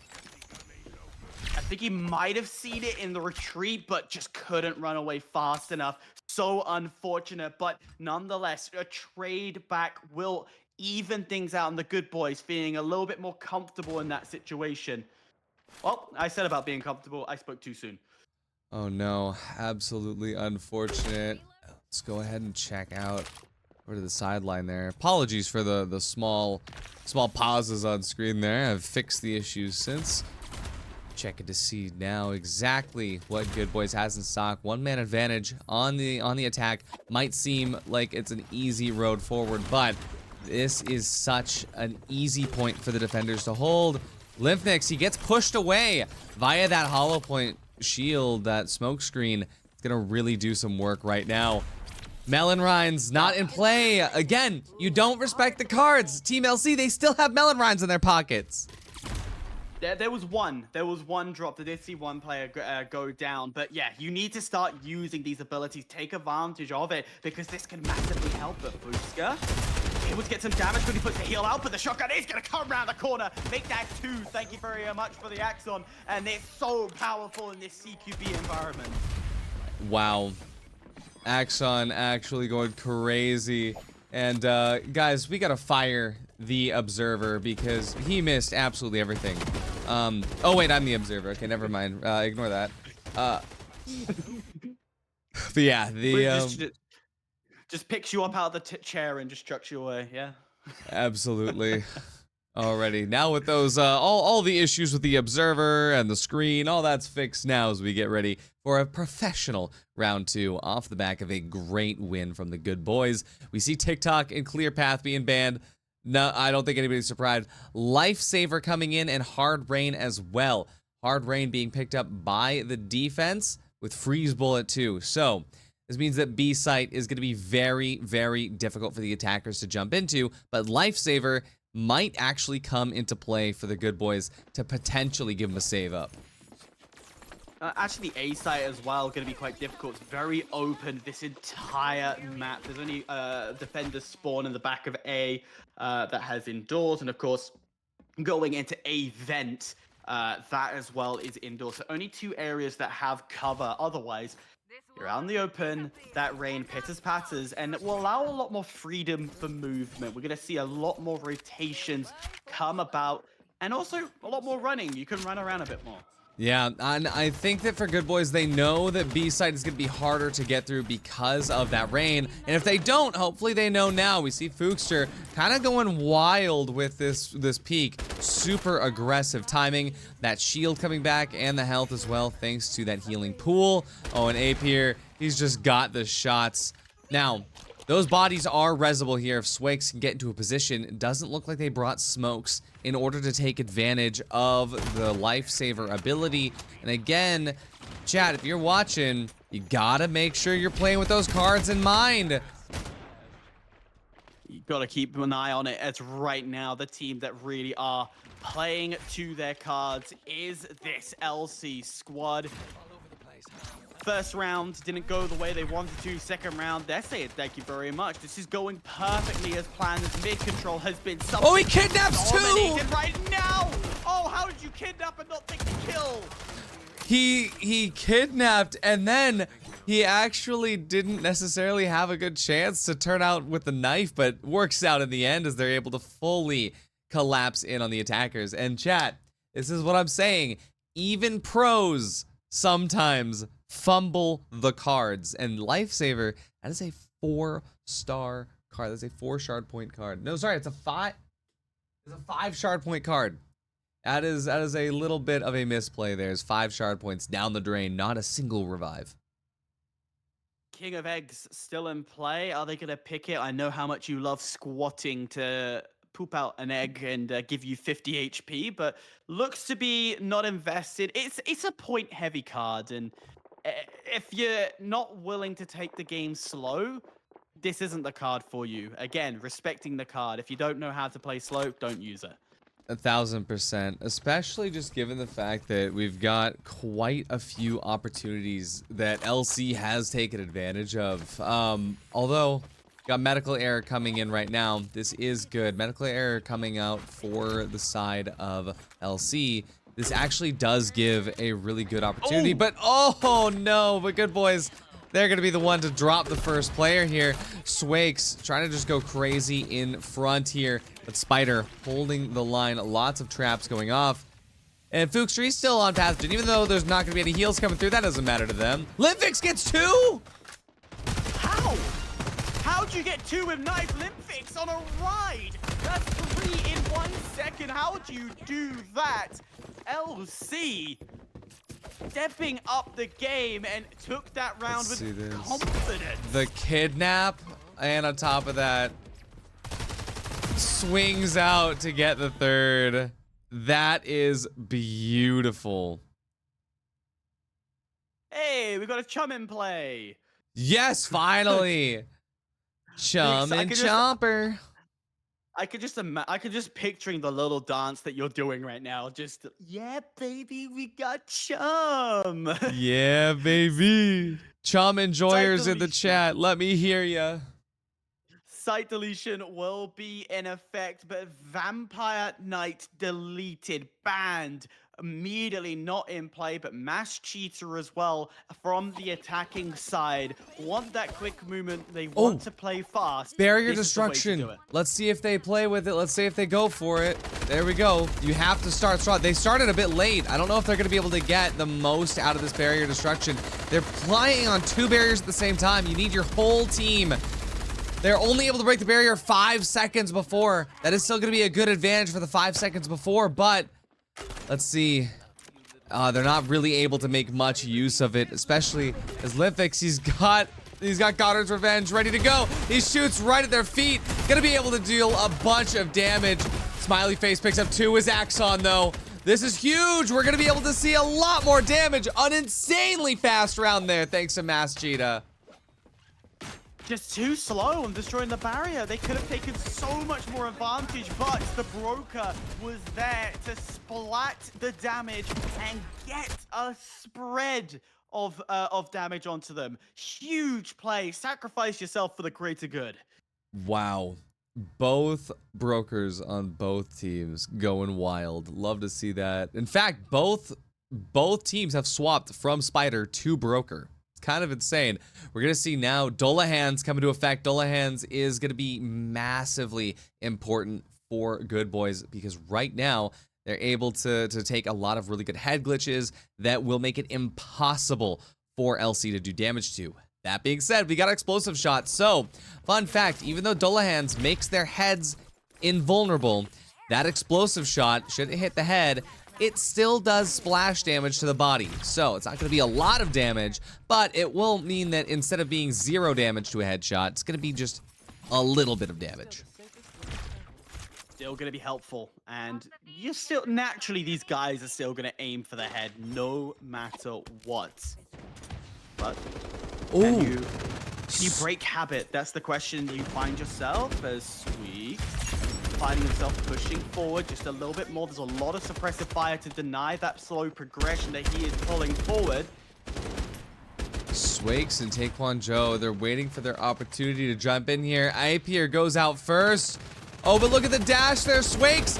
think he might have seen it in the retreat, but just couldn't run away fast enough. So unfortunate, but nonetheless, a trade back will even things out, and the good boys feeling a little bit more comfortable in that situation. Well, I said about being comfortable, I spoke too soon. Oh no, absolutely unfortunate. Let's go ahead and check out over to the sideline there. Apologies for the small pauses on screen there. I've fixed the issues since. Checking to see now exactly what Good Boys has in stock. One-man advantage on the attack. Might seem like it's an easy road forward, but this is such an easy point for the defenders to hold. Lymphnics, he gets pushed away via that hollow point shield, that smoke screen. It's gonna really do some work right now. Melon Rinds not in play. Again, you don't respect the cards. Team LC, they still have Melon Rinds in their pockets. There was one drop. They did see one player go down, but yeah, you need to start using these abilities. Take advantage of it, because this can massively help it. Fuska able to get some damage when he puts the heal out, but the shotgun is going to come around the corner. Make that 2. Thank you very much for the Axon, and it's so powerful in this CQB environment. Wow. Axon actually going crazy. And guys, we gotta fire the Observer because he missed absolutely everything. Oh wait, I'm the Observer. Okay, never mind. Ignore that. But yeah, the just picks you up out of the chair and just chucks you away. Yeah. Absolutely. Alrighty, now with those all the issues with the Observer and the screen, all that's fixed now as we get ready for a professional round 2 off the back of a great win from the Good Boys. We see TikTok and Clear Path being banned. No, I don't think anybody's surprised. Lifesaver coming in and Hard Rain as well. Hard Rain being picked up by the defense with Freeze Bullet too. So this means that B site is going to be very, very difficult for the attackers to jump into, but Lifesaver might actually come into play for the Good Boys to potentially give them a save up. Actually, the A site as well going to be quite difficult. It's very open, this entire map. There's only defenders spawn in the back of A that has indoors, and of course, going into A vent, that as well is indoors. So only 2 areas that have cover. Otherwise, you're out in the open, that rain pitters-patters, and it will allow a lot more freedom for movement. We're going to see a lot more rotations come about, and also a lot more running. You can run around a bit more. Yeah, and I think that for Good Boys, they know that B side is going to be harder to get through because of that rain. And if they don't, hopefully they know now. We see Fookster kind of going wild with this peak. Super aggressive timing. That shield coming back and the health as well, thanks to that healing pool. Oh, and Ape here, he's just got the shots. Now, those bodies are resable here. If Swakes can get into a position, it doesn't look like they brought smokes in order to take advantage of the Lifesaver ability. And again, chat, if you're watching, you gotta make sure you're playing with those cards in mind. You gotta keep an eye on it, as right now the team that really are playing to their cards is this LC squad. First round didn't go the way they wanted to. Second round, they're saying thank you very much. This is going perfectly as planned. As mid control has been something. Oh, he kidnaps too! Right now! Oh, how did you kidnap and not take the kill? He kidnapped, and then he actually didn't necessarily have a good chance to turn out with the knife, but works out in the end as they're able to fully collapse in on the attackers. And chat, this is what I'm saying. Even pros sometimes fumble the cards, and Lifesaver, that is a 4-star card. That's a 4 shard point card. No, sorry, it's a 5 shard point card. That is a little bit of a misplay. There's 5 shard points down the drain, not a single revive. King of Eggs still in play. Are they gonna pick it? I know how much you love squatting to poop out an egg and give you 50 HP, but looks to be not invested. It's a point heavy card, and if you're not willing to take the game slow, this isn't the card for you. Again, respecting the card. If you don't know how to play slow, don't use it. 1000%, especially just given the fact that we've got quite a few opportunities that LC has taken advantage of. Although, got medical error coming in right now. This is good. Medical error coming out for the side of LC. this actually does give a really good opportunity. Oh. But oh no, but Good Boys, they're gonna be the one to drop the first player here. Swakes trying to just go crazy in front here, but Spider holding the line. Lots of traps going off. And Fookstree's still on Pathogen, even though there's not gonna be any heals coming through. That doesn't matter to them. Limfix gets 2! How? How'd you get 2 with Knife Limfix on a ride? That's 3 in 1 second. How do you do that? LC stepping up the game and took that round Let's with see this. confidence. The kidnap, and on top of that, swings out to get the 3rd. That is beautiful. Hey, we got a chum in play. Yes, finally. Chum I and could just- Chomper. I could just picturing the little dance that you're doing right now. Just, yeah, baby, we got chum. Yeah, baby. Chum enjoyers in the deletion. chat. Let me hear ya. Site deletion will be in effect, but Vampire Knight deleted, banned, immediately not in play, but Mass Cheater as well from the attacking side. Want that quick movement, they want to play fast. Barrier This is the way to destruction. do it. Let's see if they play with it. Let's see if they go for it. There we go. You have to start strong. They started a bit late. I don't know if they're going to be able to get the most out of this barrier destruction. They're playing on 2 barriers at the same time. You need your whole team. They're only able to break the barrier 5 seconds before. That is still going to be a good advantage for the 5 seconds before, but let's see. They're not really able to make much use of it, especially as Limfix, he's got Goddard's Revenge ready to go. He shoots right at their feet. Gonna be able to deal a bunch of damage. Smiley Face picks up 2 as Axon though. This is huge. We're gonna be able to see a lot more damage. An insanely fast round there, thanks to Mass Cheetah. Just too slow on destroying the barrier. They could have taken so much more advantage, but the broker was there to splat the damage and get a spread of damage onto them. Huge play. Sacrifice yourself for the greater good. Wow. Both brokers on both teams going wild. Love to see that. In fact, both teams have swapped from Spider to Broker. Kind of insane. We're gonna see now Dullahan's come into effect. Dullahan's is gonna be massively important for Good Boys because right now they're able to take a lot of really good head glitches that will make it impossible for LC to do damage to. That being said, we got explosive shots. So, fun fact, even though Dullahan's makes their heads invulnerable, that explosive shot, should it hit the head, it still does splash damage to the body. So it's not going to be a lot of damage, but it will mean that instead of being 0 damage to a headshot, it's going to be just a little bit of damage. Still going to be helpful. And you're still, naturally, these guys are still going to aim for the head no matter what. But can you break habit? That's the question you find yourself as Sweet. Finding himself pushing forward just a little bit more. There's a lot of suppressive fire to deny that slow progression that he is pulling forward. Swakes and Taekwon Joe, they're waiting for their opportunity to jump in here. Apier goes out first. Oh, but look at the dash there, Swakes.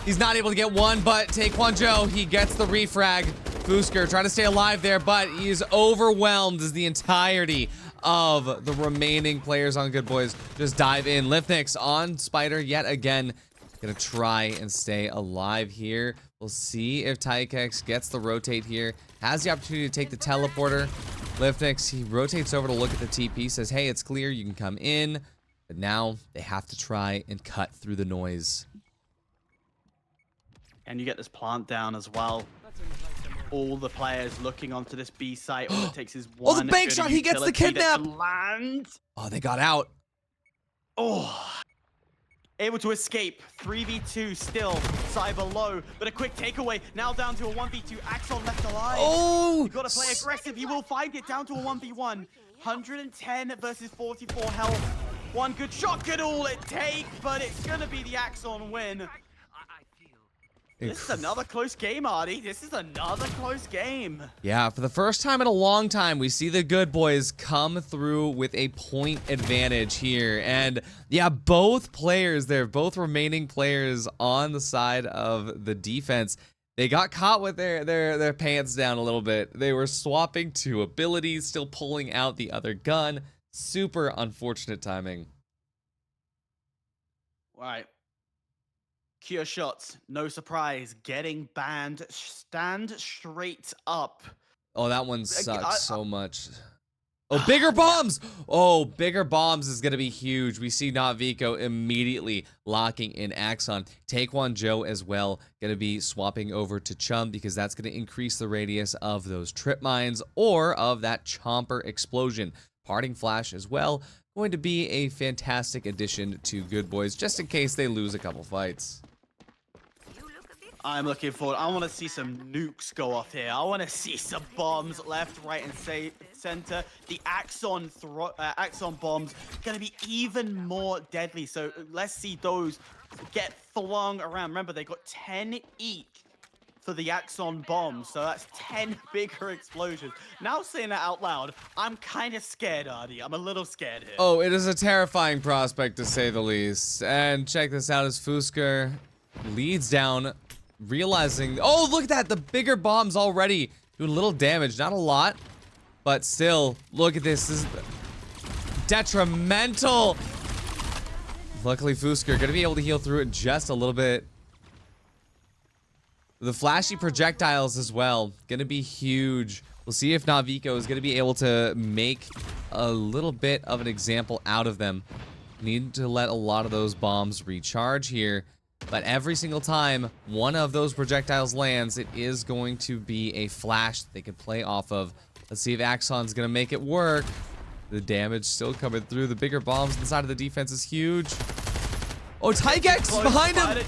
He's not able to get one, but Taekwon Joe, he gets the refrag. Foosker trying to stay alive there, but he's overwhelmed as the entirety of the remaining players on Good Boys just dive in. Limfix on Spider yet again. Gonna try and stay alive here. We'll see if Tykex gets the rotate here. Has the opportunity to take the teleporter. Limfix, he rotates over to look at the TP, says, hey, it's clear, you can come in. But now they have to try and cut through the noise. And you get this plant down as well. All the players looking onto this B site. All it takes is one. Oh, the bank shot, he gets the kidnap. Land. Oh, they got out. Oh. Able to escape. 3v2 still. Cyber low. But a quick takeaway. Now down to a 1v2. Axon left alive. Oh. You gotta play aggressive. He will find it down to a 1v1. 110 versus 44 health. One good shot could all it take, but it's gonna be the Axon win. This is another close game, Artie. This is another close game. Yeah, for the first time in a long time, we see the Good Boys come through with a point advantage here. And yeah, both players there, both remaining players on the side of the defense, They got caught with their pants down a little bit. They were swapping two abilities, still pulling out the other gun. Super unfortunate timing. Right. Cure shots, no surprise, getting banned. Stand straight up. Oh, that one I- sucks so much. Oh, bigger bombs! Oh, bigger bombs is going to be huge. We see Not Vico immediately locking in Axon. Take One Joe as well. Going to be swapping over to Chum because that's going to increase the radius of those trip mines or of that chomper explosion. Parting Flash as well. Going to be a fantastic addition to Good Boys just in case they lose a couple fights. I'm looking forward. I want to see some nukes go off here. I want to see some bombs left, right, and center. The Axon bombs gonna be even more deadly. So let's see those get flung around. Remember, they got 10 each for the Axon bombs, so that's 10 bigger explosions. Now saying that out loud, I'm kind of scared, Artie. I'm a little scared here. Oh, it is a terrifying prospect to say the least. And check this out as Fusker leads down. Realizing, oh, look at that, the bigger bombs already doing a little damage, not a lot, but still, look at this is detrimental. Luckily, Fusker gonna be able to heal through it just a little bit. The flashy projectiles as well, gonna be huge. We'll see if Navico is gonna be able to make a little bit of an example out of them. Need to let a lot of those bombs recharge here. But every single time one of those projectiles lands, it is going to be a flash that they can play off of. Let's see if Axon's going to make it work. The damage still coming through. The bigger bombs inside of the defense is huge. Oh, Tygex is behind him!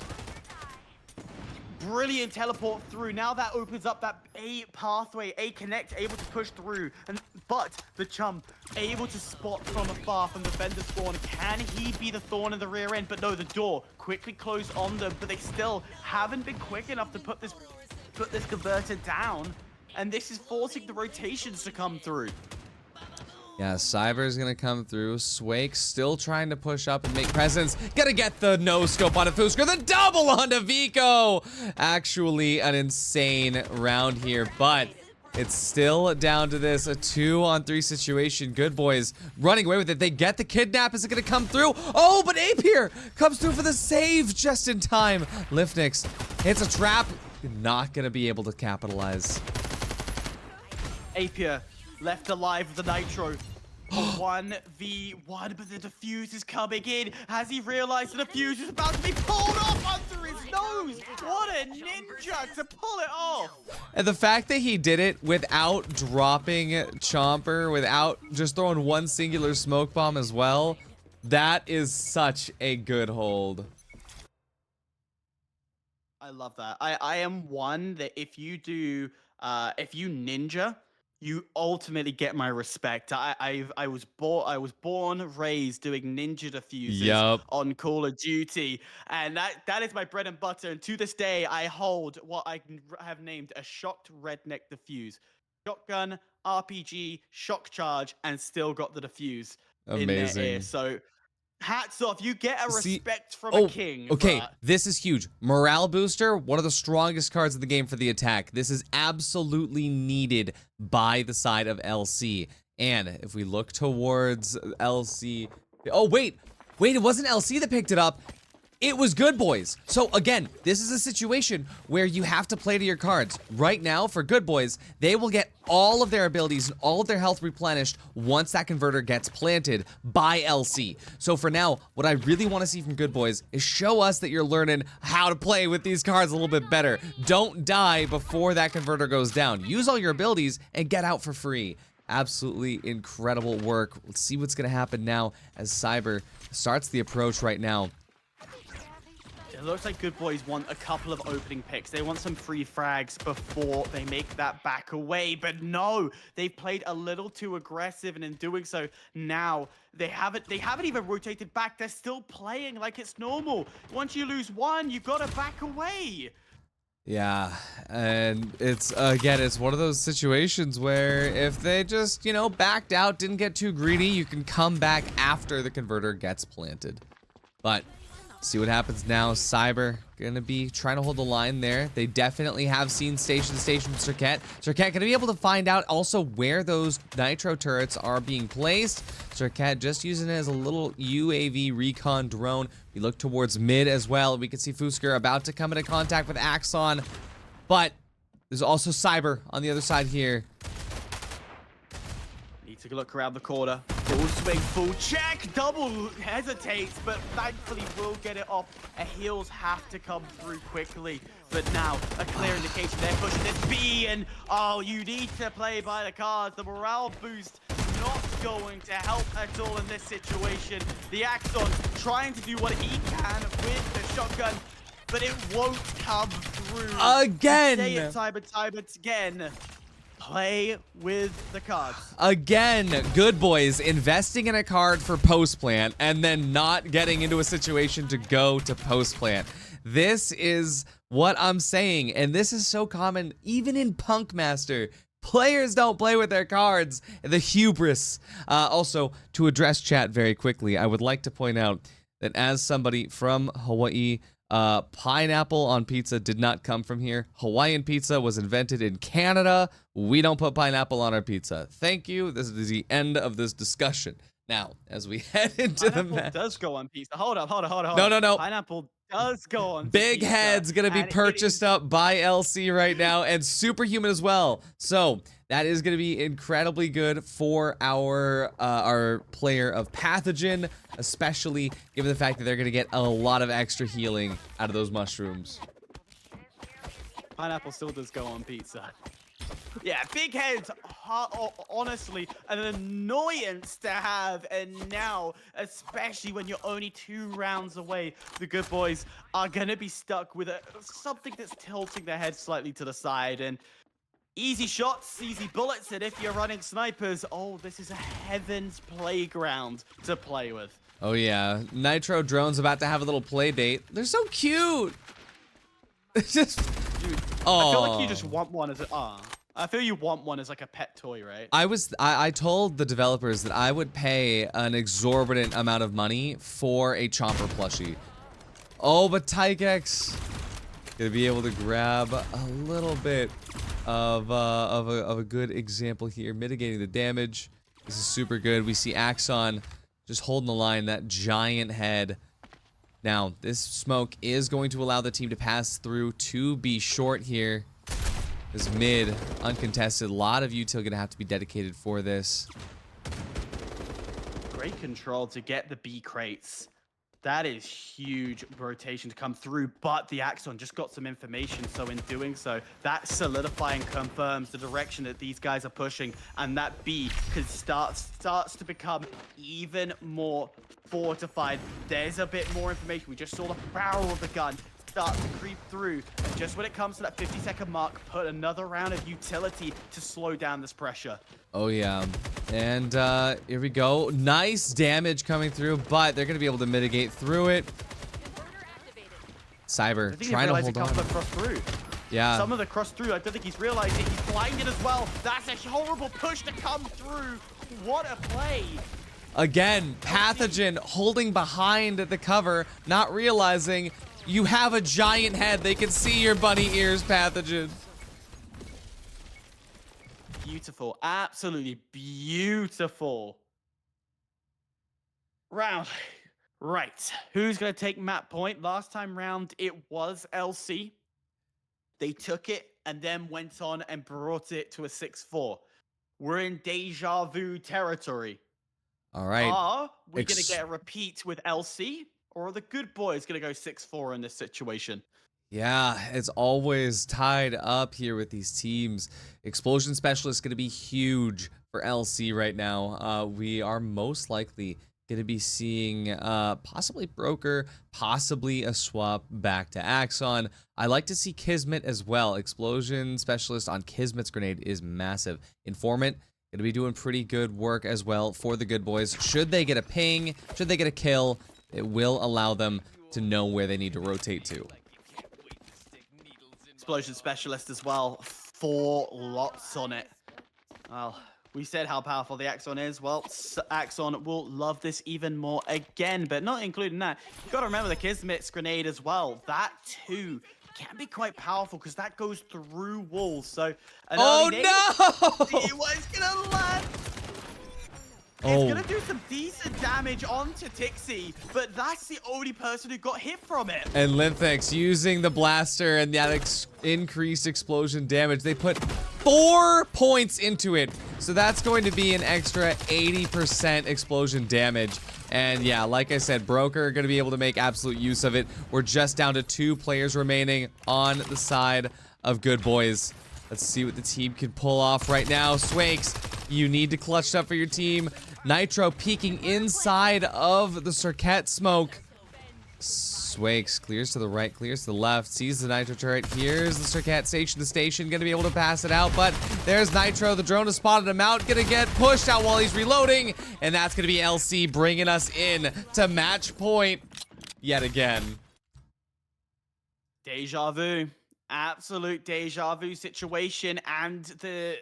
Brilliant teleport through. Now that opens up that A pathway, A connect, able to push through. But the Chum able to spot from afar from the vendor spawn. Can he be the thorn in the rear end? But no, the door quickly closed on them. But they still haven't been quick enough to put this converter down. And this is forcing the rotations to come through. Yeah, Cyber's gonna come through. Swake still trying to push up and make presence. Gonna get the no-scope on a Fusker. The double onto Vico! Actually, an insane round here, but it's still down to this, a 2-on-3 situation. Good Boys running away with it. They get the kidnap. Is it gonna come through? Oh, but Ape here comes through for the save just in time. Liftnix hits a trap. Not gonna be able to capitalize. Apier left alive with the Nitro. 1v1, but the defuse is coming in. Has he realized the defuse is about to be pulled off under his nose? What a ninja to pull it off. And the fact that he did it without dropping Chomper, without just throwing one singular smoke bomb as well, that is such a good hold. I love that. I am one that if you do, if you ninja, you ultimately get my respect. I was born, raised doing ninja diffuses on Call of Duty, and that is my bread and butter. And to this day, I hold what I have named a shocked redneck diffuse, shotgun, RPG, shock charge, and still got the diffuse in their ear. So hats off. You get a respect from a king. Okay, this is huge. Morale booster, one of the strongest cards in the game for the attack. This is absolutely needed by the side of LC. And if we look towards LC... Oh, wait, it wasn't LC that picked it up. It was Good Boys. So again, this is a situation where you have to play to your cards. Right now, for Good Boys, they will get all of their abilities and all of their health replenished once that converter gets planted by LC. So for now, what I really want to see from Good Boys is show us that you're learning how to play with these cards a little bit better. Don't die before that converter goes down. Use all your abilities and get out for free. Absolutely incredible work. Let's see what's going to happen now as Cyber starts the approach right now. It looks like Good Boys want a couple of opening picks. They want some free frags before they make that back away. But no, they've played a little too aggressive, and in doing so, now they haven't even rotated back. They're still playing like it's normal. Once you lose one, you gotta back away. Yeah, and it's again, it's one of those situations where if they just, you know, backed out, didn't get too greedy, you can come back after the converter gets planted. But see what happens now. Cyber gonna be trying to hold the line there. They definitely have seen station to station with Cirquet. Cirquet gonna be able to find out also where those nitro turrets are being placed. Cirquet just using it as a little UAV recon drone. We look towards mid as well. We can see Fusker about to come into contact with Axon, but there's also Cyber on the other side here. Need to look around the corner. Full swing, full check. Double hesitates, but thankfully will get it off. Heals have to come through quickly. But now, a clear indication they're pushing this B, and oh, you need to play by the cards. The morale boost not going to help at all in this situation. The Axon trying to do what he can with the shotgun, but it won't come through. Again! Say it time and time again. Play with the cards. Again, Good Boys investing in a card for post plant and then not getting into a situation to go to post plant. This is what I'm saying, and this is so common even in Punk Master. Players don't play with their cards. The hubris. Also, to address chat very quickly, I would like to point out that as somebody from Hawaii, pineapple on pizza did not come from here. Hawaiian pizza was invented in Canada. We don't put pineapple on our pizza. Thank you. This is the end of this discussion. Now, as we head into the Pineapple match. does go on pizza. Hold up. No. Pineapple does go on Big pizza, Head's gonna be and it purchased is- up by LC right now, and Superhuman as well. So that is gonna be incredibly good for our player of Pathogen, especially given the fact that they're gonna get a lot of extra healing out of those mushrooms. Pineapple still does go on pizza. Yeah, Big Head's honestly an annoyance to have, and now, especially when you're only 2 rounds away, the Good Boys are gonna be stuck with something that's tilting their head slightly to the side, and easy shots, easy bullets, and if you're running snipers, oh, this is a heaven's playground to play with. Oh yeah, Nitro Drone's about to have a little play date. They're so cute. It's just, Dude, oh. I feel like you just want one as I feel you want one as like a pet toy, right? I told the developers that I would pay an exorbitant amount of money for a Chomper plushie. Oh, but Tykex gonna be able to grab a little bit of a good example here, mitigating the damage. This is super good. We see Axon just holding the line, that giant head. Now, this smoke is going to allow the team to pass through to be short here. This mid, uncontested. A lot of util gonna have to be dedicated for this. Great control to get the B crates. That is huge rotation to come through, but the Axon just got some information, so in doing so, that solidifying confirms the direction that these guys are pushing, and that B starts to become even more fortified. There's a bit more information. We just saw the barrel of the gun start to creep through, and just when it comes to that 50-second mark, put another round of utility to slow down this pressure. Oh yeah, and here we go. Nice damage coming through, but they're gonna be able to mitigate through it. Cyber trying to hold on. Cross through. Yeah. Some of the cross through, I don't think he's realized it. He's blinded as well. That's a horrible push to come through. What a play. Again, Pathogen holding behind the cover, not realizing you have a giant head. They can see your bunny ears, Pathogen. Beautiful. Absolutely beautiful. Round. Right. Who's going to take map point? Last time round, it was LC. They took it and then went on and brought it to a 6-4. We're in deja vu territory. All right. Are we going to get a repeat with LC? Or are the Good Boys going to go 6-4 in this situation? Yeah, it's always tied up here with these teams. Explosion Specialist going to be huge for LC right now. We are most likely going to be seeing possibly Broker, possibly a swap back to Axon. I like to see Kismet as well. Explosion Specialist on Kismet's grenade is massive. Informant going to be doing pretty good work as well for the Good Boys. Should they get a ping, should they get a kill, it will allow them to know where they need to rotate to. Explosion Specialist as well. 4 lots on it. Well, We said how powerful the Axon is. Well, Axon will love this even more again, but not including that. You got to remember the Kismet's grenade as well. That too can be quite powerful because that goes through walls. So an early nade, no! see what's gonna land. It's gonna do some decent damage onto Tixie, but that's the only person who got hit from it. And Linthex using the blaster and that increased explosion damage. They put 4 points into it. So that's going to be an extra 80% explosion damage. And yeah, like I said, Broker are going to be able to make absolute use of it. We're just down to 2 players remaining on the side of Good Boys. Let's see what the team can pull off right now. Swakes, you need to clutch up for your team. Nitro peeking inside of the Circuit smoke. Swakes clears to the right, clears to the left, sees the Nitro turret. Here's the Circuit station. The station gonna be able to pass it out, but there's Nitro. The drone has spotted him out, gonna get pushed out while he's reloading, and that's gonna be LC bringing us in to match point yet again. Deja vu. Absolute deja vu situation, and the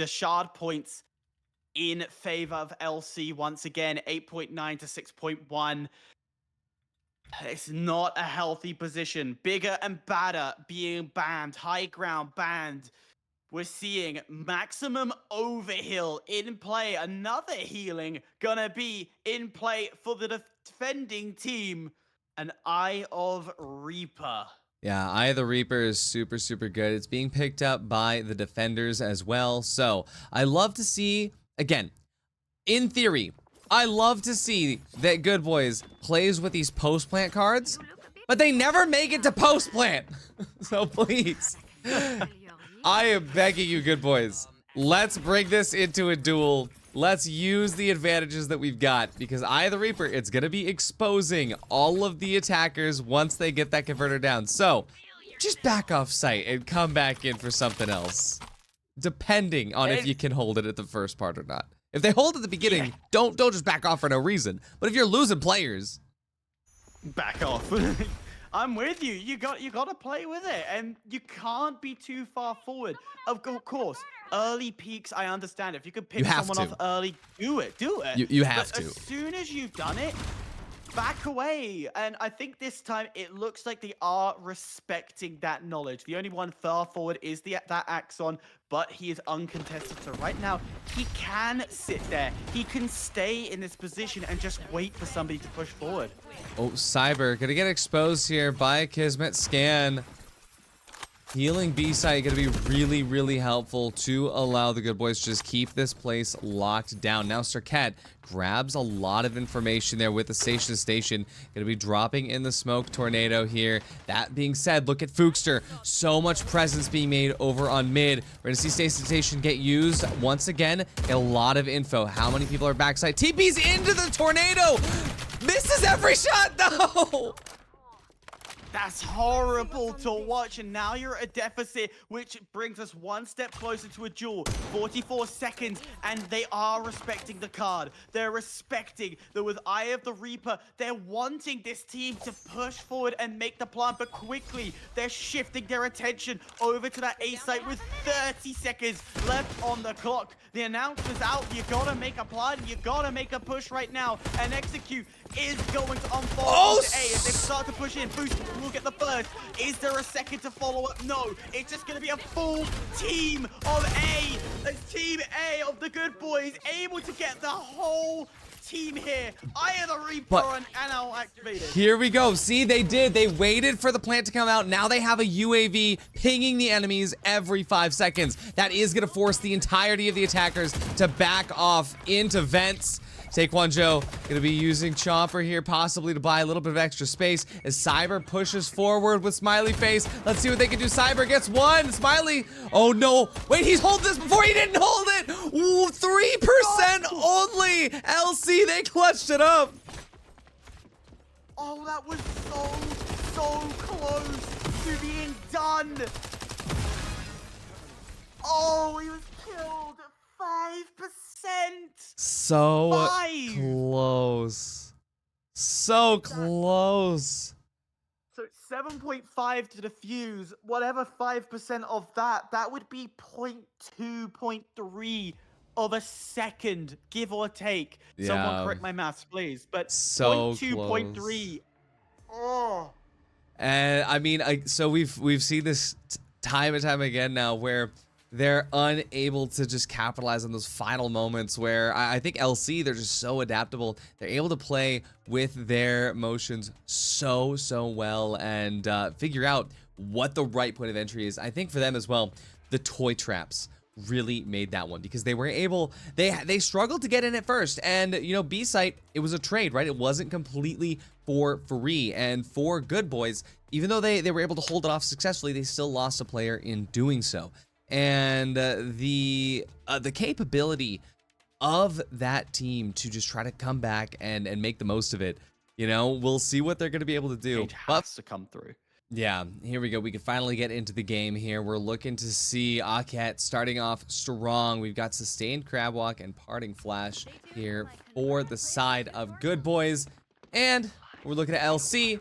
shard points in favor of LC once again, 8.9 to 6.1. It's not a healthy position. Bigger and badder being banned. High ground banned. We're seeing maximum overheal in play. Another healing gonna be in play for the defending team. An Eye of Reaper. Yeah, Eye of the Reaper is super, super good. It's being picked up by the defenders as well. So I love to see, again, in theory, I love to see that Good Boys plays with these post-plant cards, but they never make it to post-plant. So please, I am begging you, Good Boys, let's bring this into a duel. Let's use the advantages that we've got, because Eye of the Reaper, it's going to be exposing all of the attackers once they get that converter down. So just back off site and come back in for something else, depending on if you can hold it at the first part or not. If they hold at the beginning, don't just back off for no reason. But if you're losing players, back off. I'm with you. You got to play with it, and you can't be too far forward. Of course, early peaks, I understand. If you could pick someone off early, do it. You have to. As soon as you've done it, back away. And I think this time it looks like they are respecting that knowledge. The only one far forward is that Axon, but he is uncontested. So right now, he can sit there. He can stay in this position and just wait for somebody to push forward. Oh, Cyber gonna get exposed here by Kismet Scan. Healing B-site gonna be really, really helpful to allow the Good Boys to just keep this place locked down. Now Circuit grabs a lot of information there with the station to station. Gonna be dropping in the smoke tornado here. That being said, look at Fookster. So much presence being made over on mid. We're gonna see station to station get used once again. Get a lot of info. How many people are backside? TP's into the tornado! Misses every shot though! That's horrible to watch, and now you're at a deficit, which brings us one step closer to a duel. 44 seconds, and they are respecting the card. They're respecting that with Eye of the Reaper, they're wanting this team to push forward and make the plant, but quickly, they're shifting their attention over to that A site with 30 seconds left on the clock. The announcer's out. You gotta make a plan. You gotta make a push right now, and execute is going to unfold to A as they start to push in. Boost will get the first. Is there a second to follow up? No. It's just going to be a full team of A. A team A of the Good Boys able to get the whole team here. Eye of the Reaper and now activated. Here we go. See, they did. They waited for the plant to come out. Now they have a UAV pinging the enemies every 5 seconds. That is going to force the entirety of the attackers to back off into vents. Taekwon Joe going to be using Chomper here, possibly to buy a little bit of extra space as Cyber pushes forward with Smiley Face. Let's see what they can do. Cyber gets one. Smiley. Oh, no. Wait, he's holding this before he didn't hold it. Ooh, 3% only. LC, they clutched it up. Oh, that was so close to being done. Oh, he was killed. 5%. So 5. close. So close. So 7.5 to defuse. Whatever 5% of that would be 0.2, 0.3 of a second, give or take. Yeah. Someone correct my maths, please. But So 0.2, close. 0.3. Oh. And I mean, so we've seen this time and time again now where they're unable to just capitalize on those final moments where I think LC, they're just so adaptable. They're able to play with their motions so well and figure out what the right point of entry is. I think for them as well, the toy traps really made that one because they were able, they struggled to get in at first, and you know, B site, it was a trade, right? It wasn't completely for free, and for Good Boys, even though they were able to hold it off successfully, they still lost a player in doing so. And the capability of that team to just try to come back and make the most of it, you know, we'll see what they're going to be able to do. It has to come through. Yeah, here we go. We can finally get into the game here. We're looking to see Aket starting off strong. We've got Sustained Crab Walk and Parting Flash here for the side of Good Boys. And we're looking at LC.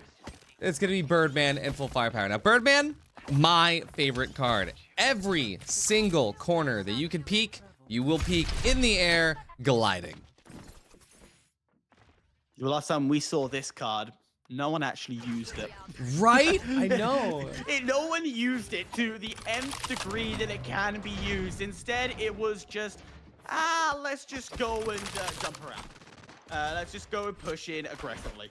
It's going to be Birdman and Full Firepower. Now, Birdman, my favorite card. Every single corner that you can peek, you will peek in the air, gliding. The last time we saw this card, no one actually used it. Right? I know. No one used it to the nth degree that it can be used. Instead, it was just, let's just go and jump around. Let's just go and push in aggressively.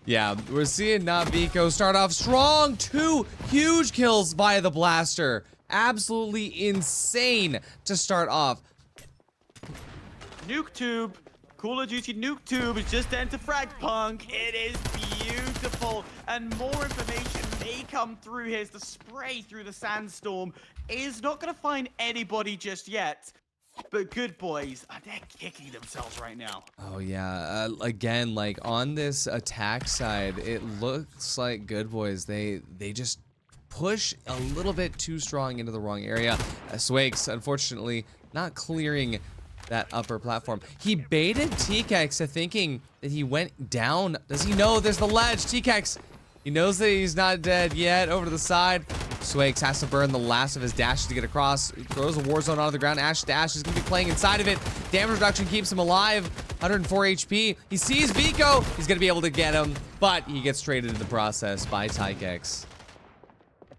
Yeah, we're seeing Naviko start off strong. 2 huge kills via the blaster. Absolutely insane to start off. Nuke Tube. Call of Duty Nuke Tube is just entered FragPunk. It is beautiful. And more information may come through here as the spray through the sandstorm is not going to find anybody just yet. But Good Boys, they're kicking themselves right now. Oh, yeah. Again, like on this attack side, it looks like Good Boys, they just push a little bit too strong into the wrong area. Swakes, unfortunately, not clearing that upper platform. He baited TKX to thinking that he went down. Does he know there's the ledge? TKX, he knows that he's not dead yet. Over to the side. Swakes has to burn the last of his dashes to get across. He throws a Warzone onto the ground. Ash Dash is going to be playing inside of it. Damage reduction keeps him alive. 104 HP. He sees Vico. He's going to be able to get him, but he gets traded in the process by TKX.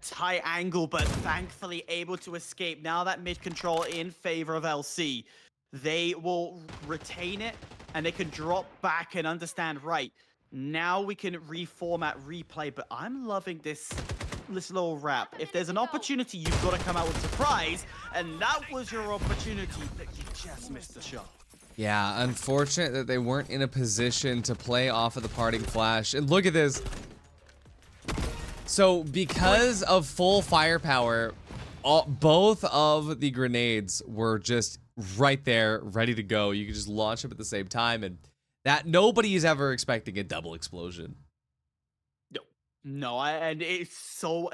Tight angle, but thankfully able to escape. Now that mid control in favor of LC. They will retain it, and they can drop back and understand, right, now we can reformat, replay, but I'm loving this little wrap. If there's an opportunity, you've got to come out with surprise, and that was your opportunity, but you just missed the shot. Yeah, unfortunate that they weren't in a position to play off of the Parting Flash. And look at this. So, because of full firepower, both of the grenades were just right there, ready to go. You could just launch them at the same time, and that nobody is ever expecting a double explosion. No, and it's so.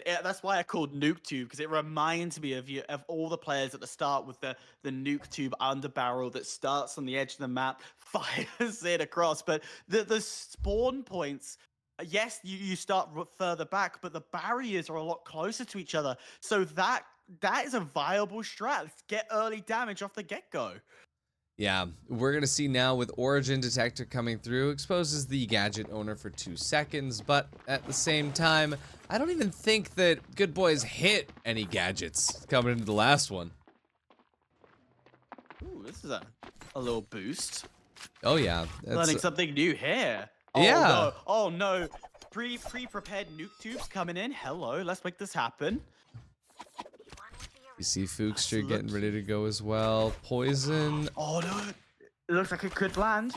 That's why I called Nuke Tube, because it reminds me of all the players at the start with the Nuke Tube under barrel that starts on the edge of the map, fires it across. But the spawn points. Yes, you start further back, but the barriers are a lot closer to each other. So that is a viable strat. Get early damage off the get-go. Yeah, we're going to see now with Origin Detector coming through, exposes the gadget owner for 2 seconds, but at the same time, I don't even think that Good Boys hit any gadgets coming into the last one. Ooh, this is a little boost. Oh yeah. Learning something new here. Oh, yeah. No. Oh no. Pre-prepared nuke tubes coming in. Hello, let's make this happen. You see Fookster getting ready to go as well. Poison. Oh no. It looks like it could land.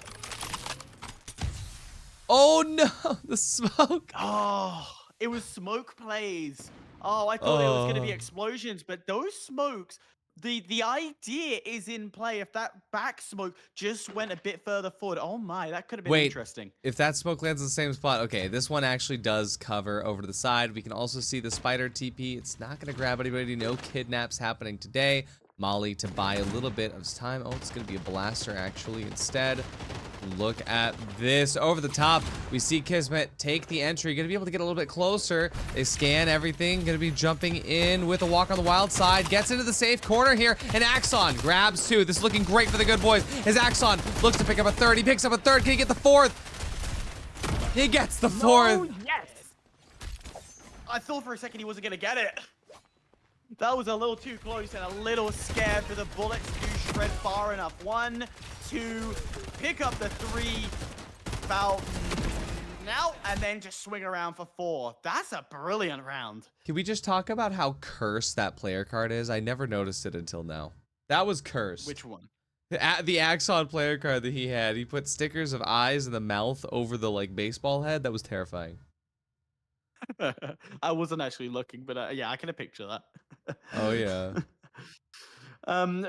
Oh no, the smoke. Oh, it was smoke plays. Oh, I thought it was going to be explosions, but those smokes, the idea is in play. If that back smoke just went a bit further forward, oh my, that could have been interesting. If that smoke lands in the same spot, okay, this one actually does cover over to the side. We can also see the spider TP. It's not going to grab anybody. No kidnaps happening today. Molly to buy a little bit of time. Oh, it's going to be a blaster actually instead. Look at this. Over the top, we see Kismet take the entry. Gonna be able to get a little bit closer. They scan everything. Gonna be jumping in with a walk on the wild side. Gets into the safe corner here. And Axon grabs two. This is looking great for the good boys. As Axon looks to pick up a third. He picks up a third. Can he get the fourth? He gets the fourth. No, yes. I thought for a second he wasn't gonna get it. That was a little too close and a little scared for the bullets to shred far enough. 1, 2, pick up the 3, about now, and then just swing around for 4. That's a brilliant round. Can we just talk about how cursed that player card is? I never noticed it until now. That was cursed. Which one? The Axon player card that he had. He put stickers of eyes in the mouth over the like baseball head. That was terrifying. I wasn't actually looking, but yeah, I can picture that. Oh yeah.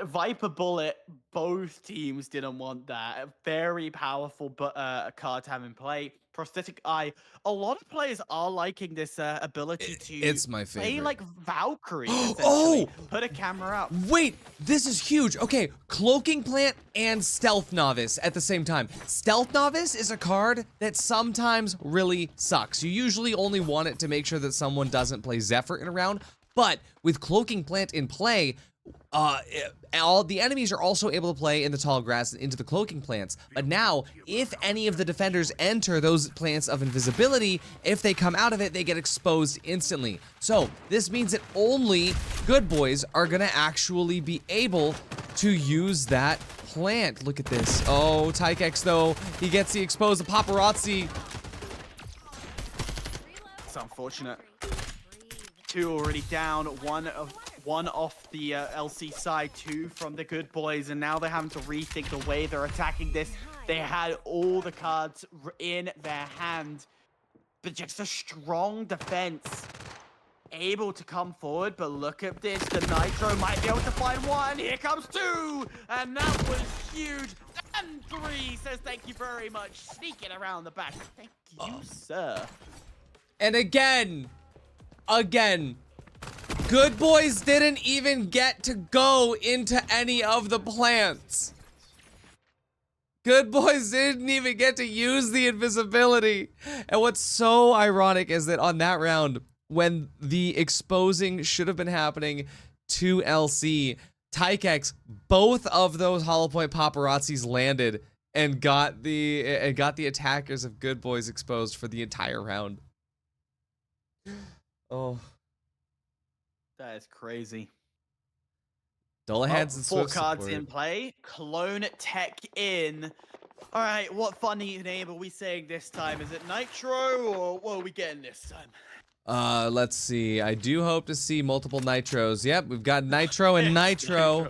Viper Bullet, both teams didn't want that. Very powerful but card to have in play. Prosthetic Eye. A lot of players are liking this ability to It's my favorite. play like Valkyrie, essentially. Oh! Put a camera up. Wait, this is huge. Okay, Cloaking Plant and Stealth Novice at the same time. Stealth Novice is a card that sometimes really sucks. You usually only want it to make sure that someone doesn't play Zephyr in a round, but with Cloaking Plant in play, all the enemies are also able to play in the tall grass into the cloaking plants. But now, if any of the defenders enter those plants of invisibility, if they come out of it, they get exposed instantly. So this means that only good boys are gonna actually be able to use that plant. Look at this. Oh, Tykex though, he gets the exposed. The paparazzi. It's unfortunate. 2 already down. One off the LC side, 2 from the good boys, and now they're having to rethink the way they're attacking this. They had all the cards in their hand, but just a strong defense. Able to come forward, but look at this. The Nitro might be able to find 1. Here comes 2, and that was huge. And 3 says thank you very much. Sneaking around the back. Thank you, sir. And again, good boys didn't even get to go into any of the plants. Good boys didn't even get to use the invisibility. And what's so ironic is that on that round, when the exposing should have been happening to LC, Tykex, both of those hollow point paparazzis landed and got the attackers of good boys exposed for the entire round. Oh. That is crazy. Dullahan's and 4 Swift cards support. in play. Clone Tech in. All right, what funny name are we saying this time? Is it Nitro or what are we getting this time? Let's see. I do hope to see multiple Nitros. Yep, we've got Nitro and Nitro.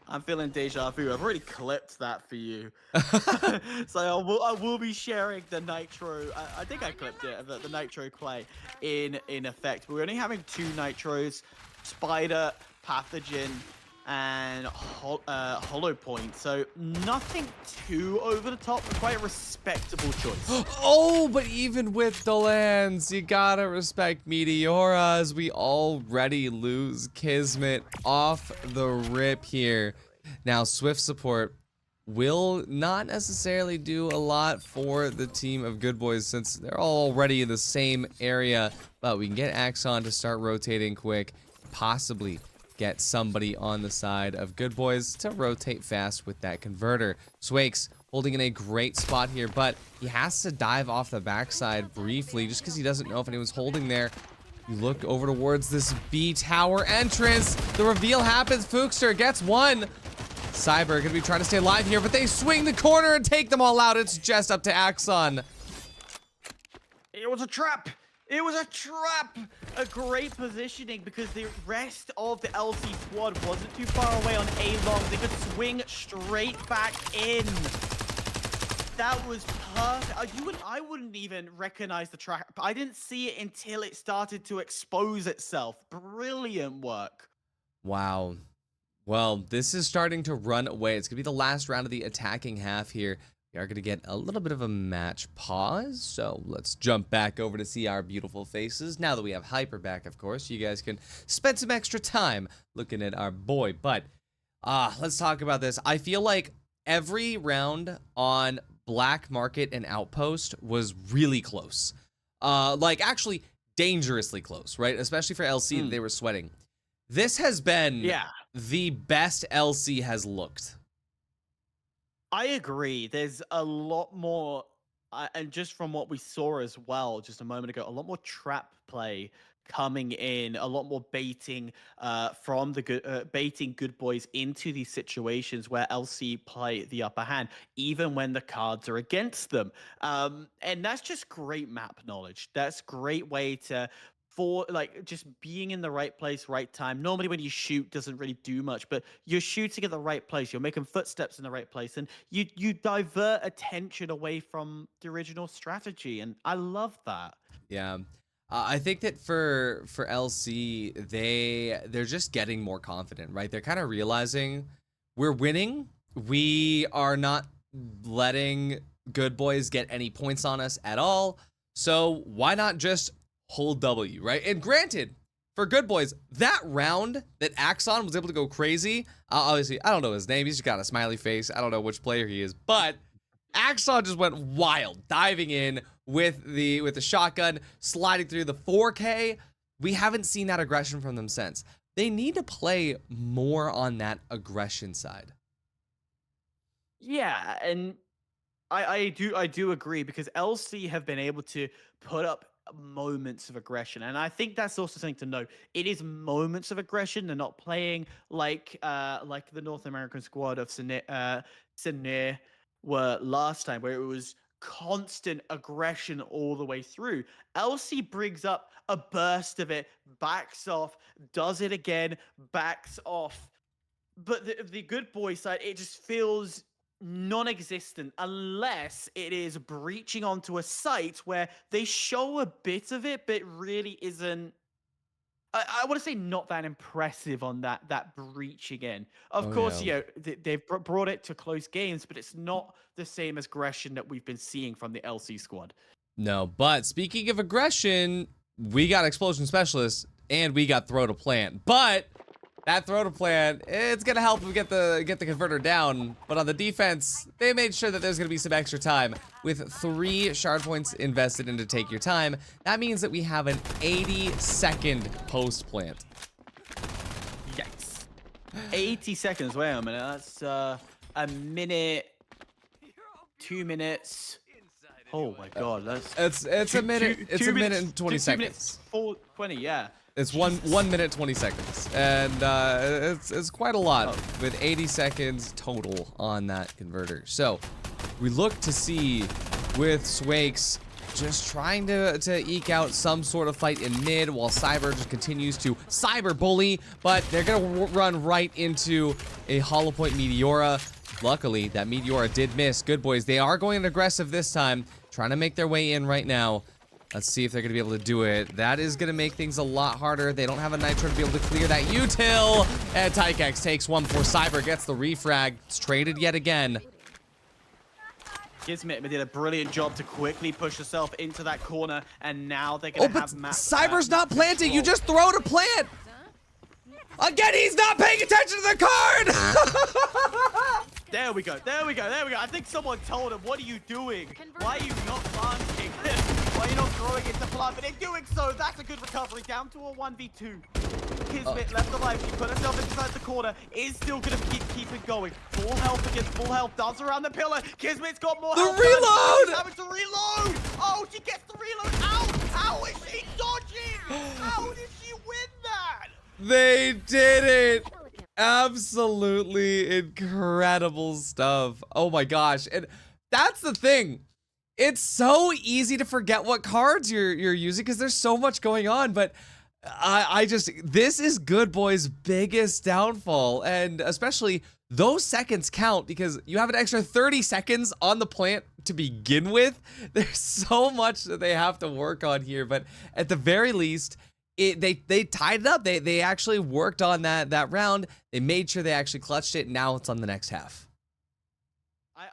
I'm feeling deja vu. I've already clipped that for you. So I will be sharing the Nitro. I think I clipped it, the Nitro play in effect. We're only having 2 Nitros, Spider, Pathogen, and Hollow Point. So nothing too over the top, but quite a respectable choice. Oh, but even with Dullans, you gotta respect Meteora as we already lose Kismet off the rip here. Now, Swift support will not necessarily do a lot for the team of good boys since they're already in the same area, but we can get Axon to start rotating quick, possibly get somebody on the side of good boys to rotate fast with that converter. Swakes holding in a great spot here, but he has to dive off the backside briefly just because he doesn't know if anyone's holding there. You look over towards this B tower entrance. The reveal happens. Fookster gets 1. Cyber gonna be trying to stay alive here, but they swing the corner and take them all out. It's just up to Axon. It was a trap. It was a trap! A great positioning because the rest of the LC squad wasn't too far away on A-long. They could swing straight back in. That was perfect. I wouldn't even recognize the trap. I didn't see it until it started to expose itself. Brilliant work. Wow. Well, this is starting to run away. It's going to be the last round of the attacking half here. We are going to get a little bit of a match pause, so let's jump back over to see our beautiful faces. Now that we have Hyper back, of course, you guys can spend some extra time looking at our boy. But let's talk about this. I feel like every round on Black Market and Outpost was really close. Like actually dangerously close, right? Especially for LC, they were sweating. This has been the best LC has looked. I agree. There's a lot more, and just from what we saw as well, just a moment ago, a lot more trap play coming in, a lot more baiting from the baiting good boys into these situations where LC play the upper hand, even when the cards are against them. And that's just great map knowledge. That's great way to like just being in the right place, right time. Normally when you shoot doesn't really do much, but you're shooting at the right place. You're making footsteps in the right place, and you divert attention away from the original strategy. And I love that. Yeah. I think that for LC, they're just getting more confident, right? They're kind of realizing we're winning. We are not letting good boys get any points on us at all. So why not just hold W, right? And granted, for good boys, that round that Axon was able to go crazy, obviously, I don't know his name. He's just got a smiley face. I don't know which player he is, but Axon just went wild, diving in with the shotgun, sliding through the 4K. We haven't seen that aggression from them since. They need to play more on that aggression side. Yeah, and I do agree, because LC have been able to put up moments of aggression, and I think that's also something to note. It is moments of aggression. They're not playing like the North American squad of Sinir were last time, where it was constant aggression all the way through. LC brings up a burst of it, backs off, does it again, backs off. But the good boy side, it just feels non-existent unless it is breaching onto a site where they show a bit of it, but it really isn't. I want to say not that impressive on that breaching in. Of course, Yeah. they've brought it to close games, but it's not the same aggression that we've been seeing from the LC squad. No, but speaking of aggression, we got Explosion Specialist and we got Throw to Plant. But that throw to plant, it's gonna help them get the converter down. But on the defense, they made sure that there's gonna be some extra time. With 3 shard points invested into Take Your Time, that means that we have an 80-second post plant. Yikes. 80 seconds, wait a minute, that's a minute, 2 minutes. Oh my god, that's it's a minute, it's a minute and 20 seconds. 4:20, yeah. It's 1 minute 20 seconds, and it's quite a lot with 80 seconds total on that converter. So we look to see with Swakes just trying to eke out some sort of fight in mid, while Cyber just continues to cyber bully, but they're gonna run right into a hollow point Meteora. Luckily, that Meteora did miss. Good boys, they are going aggressive this time, trying to make their way in right now. Let's see if they're going to be able to do it. That is going to make things a lot harder. They don't have a Nitro to be able to clear that util. And Tykex takes one before Cyber gets the refrag. It's traded yet again. Gizmit did a brilliant job to quickly push herself into that corner, and now they're going to have Cyber's not planting. You just throw to plant. Again, he's not paying attention to the card. There we go. There we go. There we go. I think someone told him, what are you doing? Why are you not planting? Why are you not throwing it to plant? But in doing so, that's a good recovery. Down to a 1v2. Kismet left alive. She put herself inside the corner. Is still going to keep it going. Full health against full health. Dance around the pillar. Kismet's got more health. The reload! She's having to reload. Oh, she gets the reload. How is she dodging? How did she win that? They did it. Absolutely incredible stuff. Oh my gosh. And that's the thing. It's so easy to forget what cards you're using because there's so much going on, but this is Good Boy's biggest downfall, and especially those seconds count because you have an extra 30 seconds on the plant to begin with. There's so much that they have to work on here, but at the very least, they tied it up. They actually worked on that round. They made sure they actually clutched it. Now it's on the next half.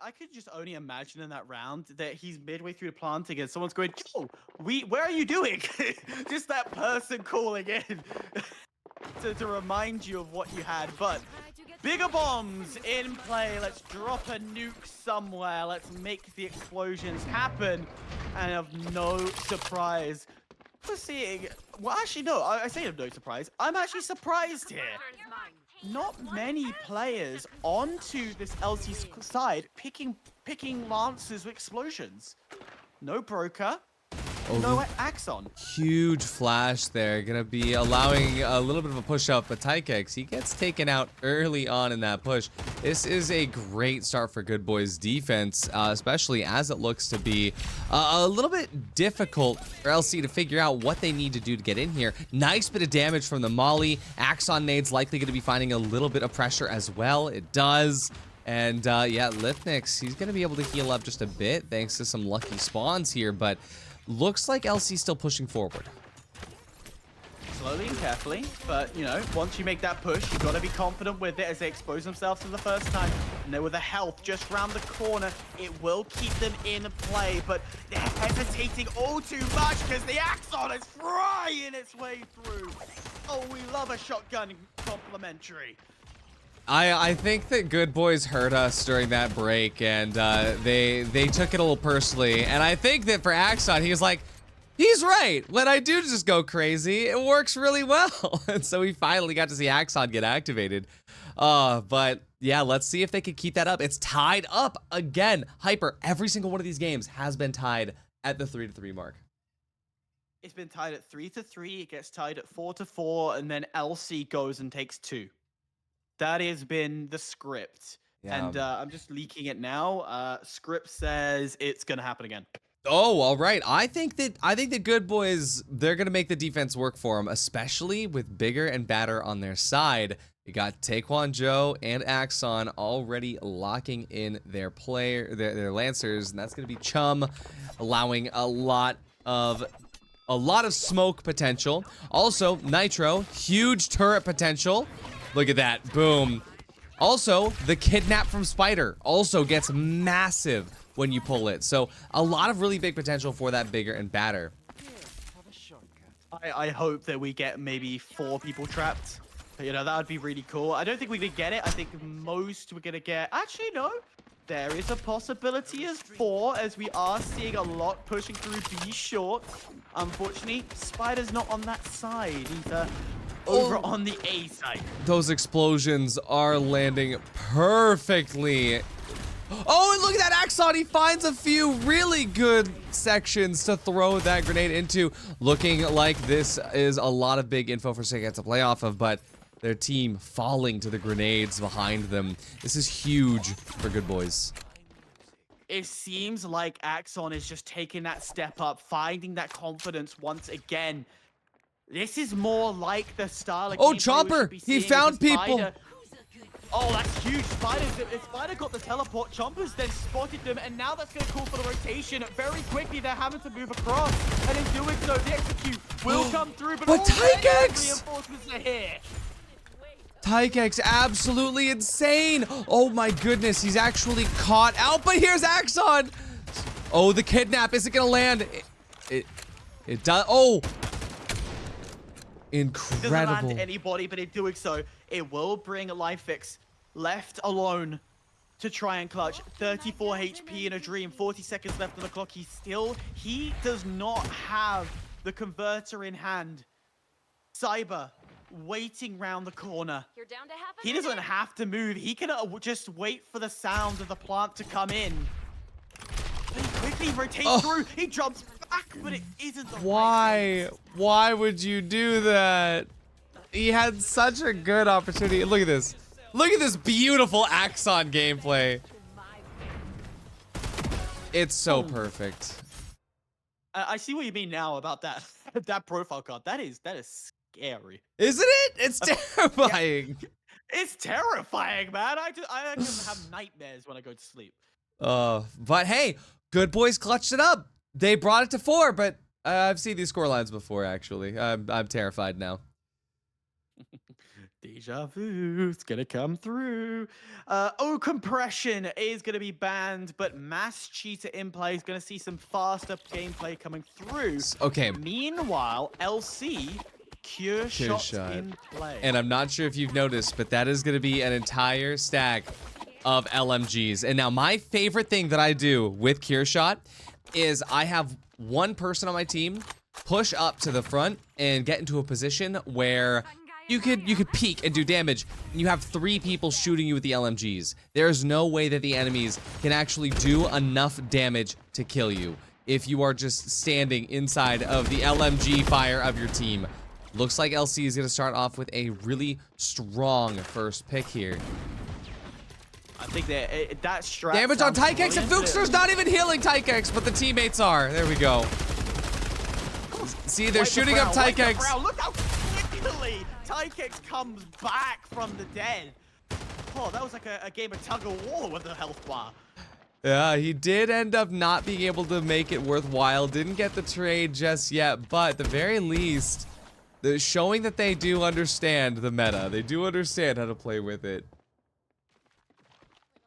I could just only imagine in that round that he's midway through the planting and someone's going, Joe, where are you doing? Just that person calling in to remind you of what you had. But Bigger bombs in play. Let's drop a nuke somewhere. Let's make the explosions happen. And of no surprise, we're seeing... Well, actually, no. I say of no surprise. I'm actually surprised here. Not many players onto this LC side picking lances with explosions. No broker. No Axon. Huge flash there. Gonna be allowing a little bit of a push up, but Tykex, he gets taken out early on in that push. This is a great start for Good Boys defense, especially as it looks to be a little bit difficult for LC to figure out what they need to do to get in here. Nice bit of damage from the Molly. Axon nade's likely gonna be finding a little bit of pressure as well. It does. And yeah, Lithnix, he's gonna be able to heal up just a bit thanks to some lucky spawns here, but looks like LC's still pushing forward. Slowly and carefully, but, you know, once you make that push, you gotta be confident with it as they expose themselves for the first time. And then with the health just round the corner, it will keep them in play, but they're hesitating all too much because the Axon is frying its way through. Oh, we love a shotgun complimentary. I think that Good Boys heard us during that break, and they took it a little personally. And I think that for Axon, he was like, he's right. When I do just go crazy, it works really well. And so we finally got to see Axon get activated. But yeah, let's see if they can keep that up. It's tied up again. Hyper, every single one of these games has been tied at the 3-3 mark. It's been tied at 3-3. It gets tied at 4-4, and then LC goes and takes 2. That has been the script. Yeah. And I'm just leaking it now. Script says it's gonna happen again. Oh, all right. I think that Good Boys, they're gonna make the defense work for them, especially with bigger and badder on their side. You got Taekwon Joe and Axon already locking in their Lancers, and that's gonna be Chum, allowing a lot of smoke potential. Also, Nitro, huge turret potential. Look at that, boom. Also, the kidnap from Spider also gets massive when you pull it. So a lot of really big potential for that bigger and badder. I hope that we get maybe 4 people trapped. You know, that would be really cool. I don't think we're gonna get it. I think most we're gonna get, actually no. There is a possibility as 4, as we are seeing a lot pushing through B short. Unfortunately, Spider's not on that side. He's over on the A side. Those explosions are landing perfectly. Oh, and look at that Axon. He finds a few really good sections to throw that grenade into. Looking like this is a lot of big info for Sigurd to play off of, but their team falling to the grenades behind them. This is huge for Good Boys. It seems like Axon is just taking that step up, finding that confidence once again. This is more like the style of gameplay Chopper! He found people! Spider. Oh, that's huge. Spider got the teleport. Chomper's then spotted them, and now that's going to call for the rotation. Very quickly, they're having to move across. And in doing so, the execute will come through, but Tykex! Reinforcements are here. Tykex, absolutely insane! Oh my goodness, he's actually caught out, but here's Axon! Oh, the kidnap, is it gonna land? It does, oh! Incredible. It doesn't land anybody, but in doing so, it will bring Life Fix left alone to try and clutch. 34 HP in a dream, 40 seconds left on the clock. He does not have the converter in hand. Cyber waiting round the corner. You're down to half a he doesn't have to move. He can just wait for the sound of the plant to come in. He quickly rotates through. He jumps back, but it isn't the right place. Why would you do that? He had such a good opportunity. Look at this. Look at this beautiful Axon gameplay. It's so perfect. I see what you mean now about that that profile card. That is scary. Isn't it? It's terrifying. Yeah. It's terrifying, man. I can have nightmares when I go to sleep. But hey, Good Boys clutched it up. They brought it to 4, but I've seen these score lines before, actually. I'm terrified now. Deja vu, it's gonna come through. Compression is gonna be banned, but mass cheater in play is gonna see some faster gameplay coming through. Okay. Meanwhile, LC Cure shot in play. And I'm not sure if you've noticed, but that is going to be an entire stack of LMGs. And now my favorite thing that I do with Cure Shot is I have one person on my team push up to the front and get into a position where you could peek and do damage, and you have 3 people shooting you with the LMGs. There's no way that the enemies can actually do enough damage to kill you if you are just standing inside of the LMG fire of your team. Looks like LC is going to start off with a really strong first pick here. I think that strat Damage on sounds Tykex, and brilliant. Fuchster's not even healing Tykex, but the teammates are. There we go. See, they're shooting up Tykex. Look how quickly Tykex comes back from the dead. Oh, that was like a game of tug of war with the health bar. Yeah, he did end up not being able to make it worthwhile. Didn't get the trade just yet, but at the very least, they're showing that they do understand the meta. They do understand how to play with it.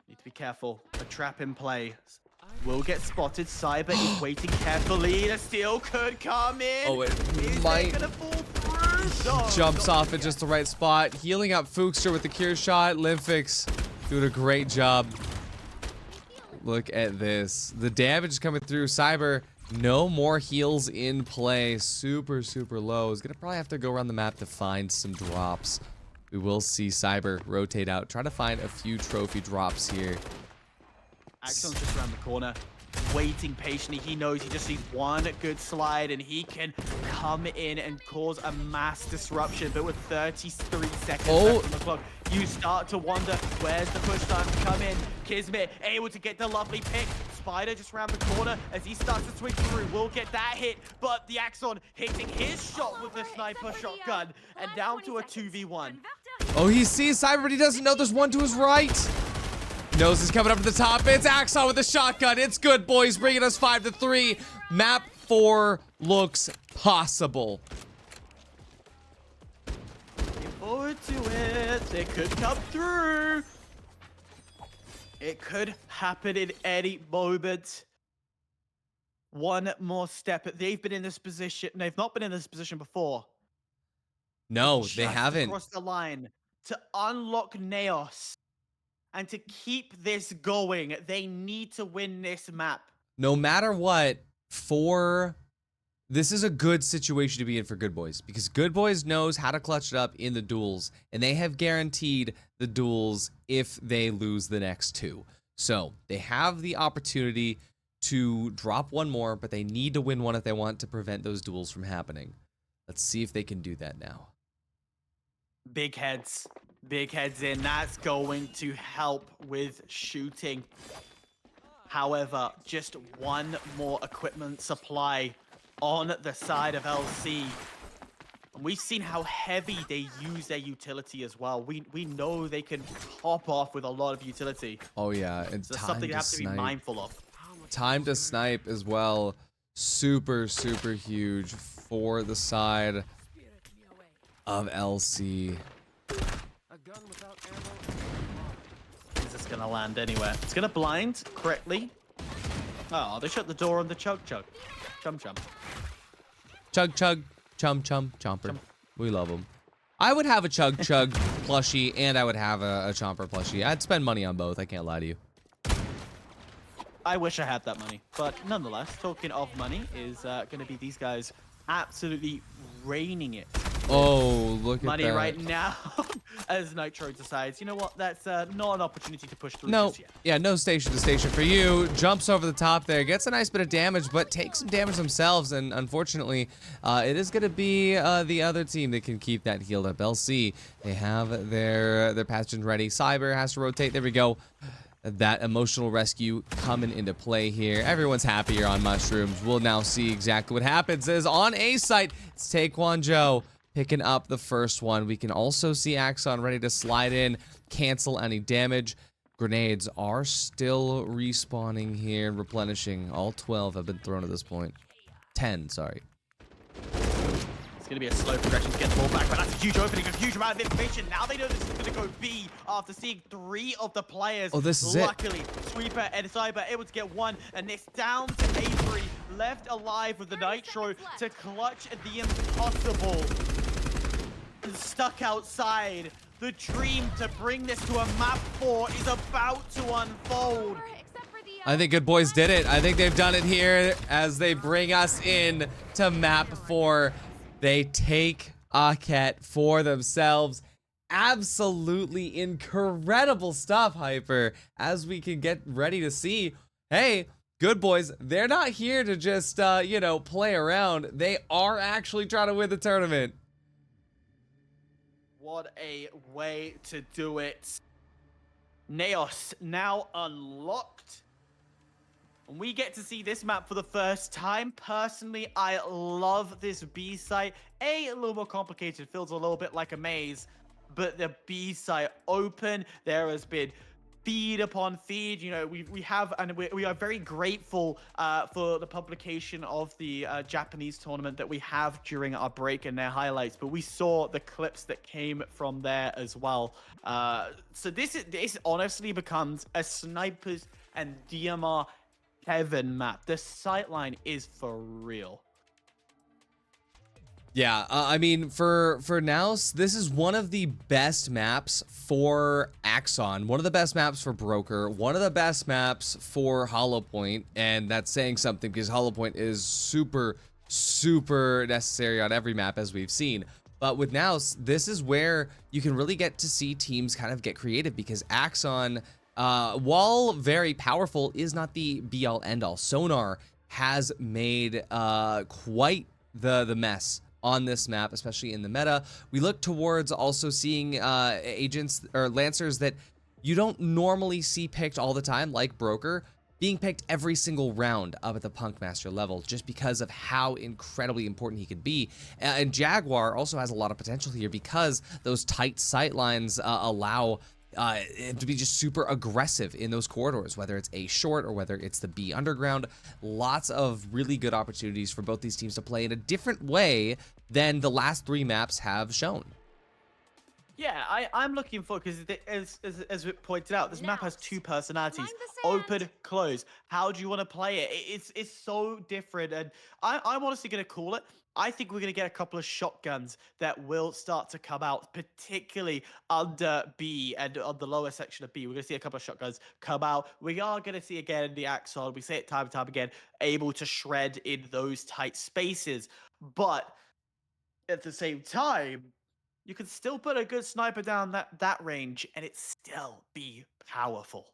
Need to be careful. A trap in play. Will get spotted. Cyber is waiting carefully. The steal could come in. Oh, it Is might. gonna fall through? No, Jumps not off at just the right spot. Healing up Fuchster with the cure shot. Limfix doing a great job. Look at this. The damage is coming through. Cyber, no more heals in play. Super, super low. He's gonna probably have to go around the map to find some drops. We will see Cyber rotate out. Try to find a few trophy drops here. Axon's just around the corner, waiting patiently. He knows he just needs one good slide and he can come in and cause a mass disruption. But with 33 seconds left on the clock, you start to wonder, where's the push time to come in? Kismet able to get the lovely pick. Spider just around the corner as he starts to swing through. Will get that hit, but the Axon hitting his shot with the sniper shotgun and down to a 2v1. Oh, he sees Cyber, but he doesn't know there's one to his right. Knows he's coming up to the top. It's Axon with the shotgun. It's good, boys, bringing us 5-3. Map 4 looks possible. Looking forward to it. It could come through. It could happen in any moment. One more step. They've been in this position. They've not been in this position before. No, they Just haven't. Across the line to unlock Naos. And to keep this going, they need to win this map. No matter what, this is a good situation to be in for Good Boys, because Good Boys knows how to clutch it up in the duels, and they have guaranteed the duels if they lose the next 2. So they have the opportunity to drop one more, but they need to win one if they want to prevent those duels from happening. Let's see if they can do that now. Big heads. Big heads in. That's going to help with shooting. However, just one more equipment supply on the side of LC. And we've seen how heavy they use their utility as well. We know they can pop off with a lot of utility. Oh yeah, and So time something to you have to be snipe. mindful of. Time to snipe as well. Super, super huge for the side of LC. Is this gonna land anywhere? It's gonna blind correctly. Oh, they shut the door on the chug. Chum. Chug chug, chum chum, chomper. We love them. I would have a chug chug plushie, and I would have a chomper plushie. I'd spend money on both. I can't lie to you. I wish I had that money, but nonetheless, talking of money, is gonna be these guys absolutely raining it. Oh, look at Money that. right now, as Nitro decides, you know what, that's not an opportunity to push through No, just yet. yeah, no station to station for you. Jumps over the top there, gets a nice bit of damage, but takes some damage themselves, and unfortunately, it is going to be the other team that can keep that healed up. LC, they have their pathogens ready. Cyber has to rotate. There we go. That emotional rescue coming into play here. Everyone's happier on mushrooms. We'll now see exactly what happens. As on A site, it's Taekwon Joe picking up the first one. We can also see Axon ready to slide in, cancel any damage. Grenades are still respawning here and replenishing. All 12 have been thrown at this point. 10, sorry. It's going to be a slow progression to get the ball back, but that's a huge opening, a huge amount of information. Now they know this is going to go B after seeing 3 of the players. Oh, this is it. Luckily, Sweeper and Cyber able to get 1, and it's down to A3, left alive with the Nitro to clutch the impossible. stuck outside. The dream to bring this to a map 4 is about to unfold. I think Good Boys did it. I think they've done it here as they bring us in to map 4. They take Aket for themselves. Absolutely incredible stuff, Hyper, as we can get ready to see. Hey, Good Boys, they're not here to just, you know, play around. They are actually trying to win the tournament. What a way to do it. Naos now unlocked. And we get to see this map for the first time. Personally, I love this B site. A little more complicated, feels a little bit like a maze. But the B site open, there has been feed upon feed. You know, we have, and we are very grateful for the publication of the Japanese tournament that we have during our break and their highlights. But we saw the clips that came from there as well. So this honestly becomes a snipers and DMR Kevin map. The sightline is for real. Yeah, I mean, for now, this is one of the best maps for Axon, one of the best maps for Broker, one of the best maps for Hollow Point, and that's saying something because Hollow Point is super, super necessary on every map, as we've seen. But with Naus, this is where you can really get to see teams kind of get creative because Axon, while very powerful, is not the be-all, end-all. Sonar has made quite the mess on this map, especially in the meta. We look towards also seeing agents or lancers that you don't normally see picked all the time, like Broker, being picked every single round up at the Punk Master level just because of how incredibly important he could be. And Jaguar also has a lot of potential here because those tight sight lines allow him to be just super aggressive in those corridors, whether it's A short or whether it's the B underground. Lots of really good opportunities for both these teams to play in a different way than the last 3 maps have shown. Yeah, I'm looking for, because as we pointed out, this map has 2 personalities: open, close. How do you want to play it? It's so different, and I'm honestly gonna call it. I think we're gonna get a couple of shotguns that will start to come out, particularly under B and on the lower section of B. We're gonna see a couple of shotguns come out. We are gonna see again the Axon. We say it time and time again, able to shred in those tight spaces, but at the same time, you can still put a good sniper down that range and it still be powerful.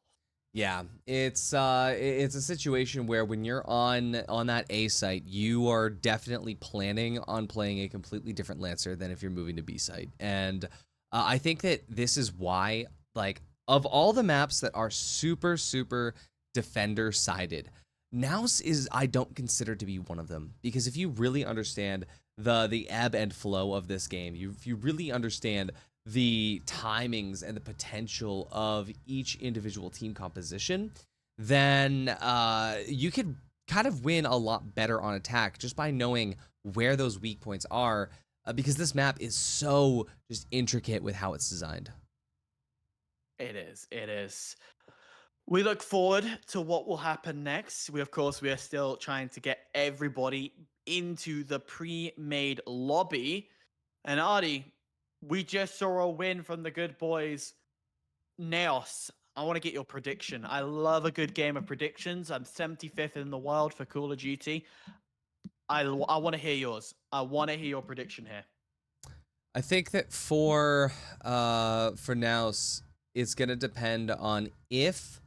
Yeah, it's a situation where when you're on that A site, you are definitely planning on playing a completely different Lancer than if you're moving to B site. And I think that this is why, like, of all the maps that are super, super defender sided, Naus is, I don't consider to be one of them, because if you really understand the ebb and flow of this game, if you really understand the timings and the potential of each individual team composition, then you could kind of win a lot better on attack just by knowing where those weak points are, because this map is so just intricate with how it's designed. It is. We look forward to what will happen next. We are still trying to get everybody into the pre-made lobby. And Artie, we just saw a win from the Good Boys. Naos, I want to get your prediction. I love a good game of predictions. I'm 75th in the world for Call of Duty. I want to hear yours. I want to hear your prediction here. I think that for Naus, it's gonna depend on if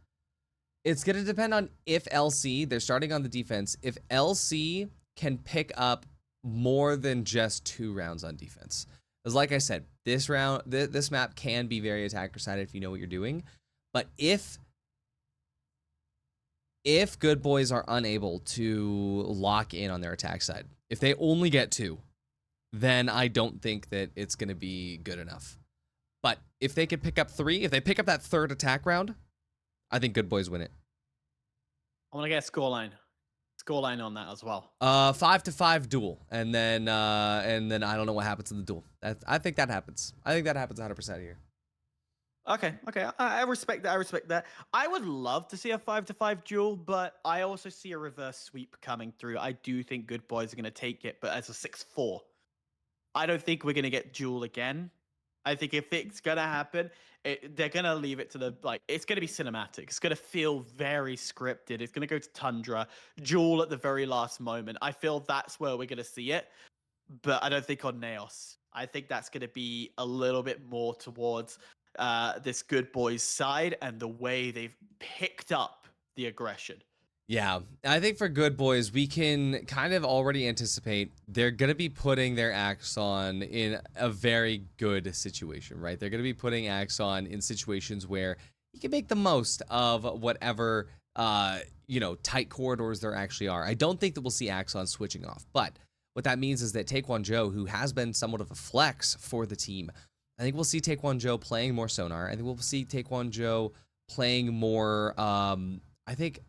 LC, they're starting on the defense, if LC can pick up more than just 2 rounds on defense. Because like I said, this map can be very attacker sided if you know what you're doing. But if Good Boys are unable to lock in on their attack side, if they only get 2, then I don't think that it's going to be good enough. But if they could pick up 3, if they pick up that 3rd attack round, I think Good Boys win it. I want to get a scoreline on that as well. 5-5 duel, and then I don't know what happens in the duel. I think that happens. I think that happens 100% here. Okay. I respect that. I would love to see a 5-5 duel, but I also see a reverse sweep coming through. I do think Good Boys are going to take it, but as a 6-4. I don't think we're gonna get Duel again. I think if it's gonna happen, they're gonna leave it to the it's gonna be cinematic. It's gonna feel very scripted. It's gonna go to Tundra, Duel at the very last moment. I feel that's where we're gonna see it, but I don't think on Naos. I think that's gonna be a little bit more towards this Good Boys side and the way they've picked up the aggression. Yeah, I think for Good Boys, we can kind of already anticipate they're going to be putting their Axon in a very good situation, right? They're going to be putting Axon in situations where you can make the most of whatever, tight corridors there actually are. I don't think that we'll see Axon switching off, but what that means is that Taekwon-Jo, who has been somewhat of a flex for the team, I think we'll see Taekwon-Jo playing more Sonar. I think we'll see Taekwon-Jo playing more, I think,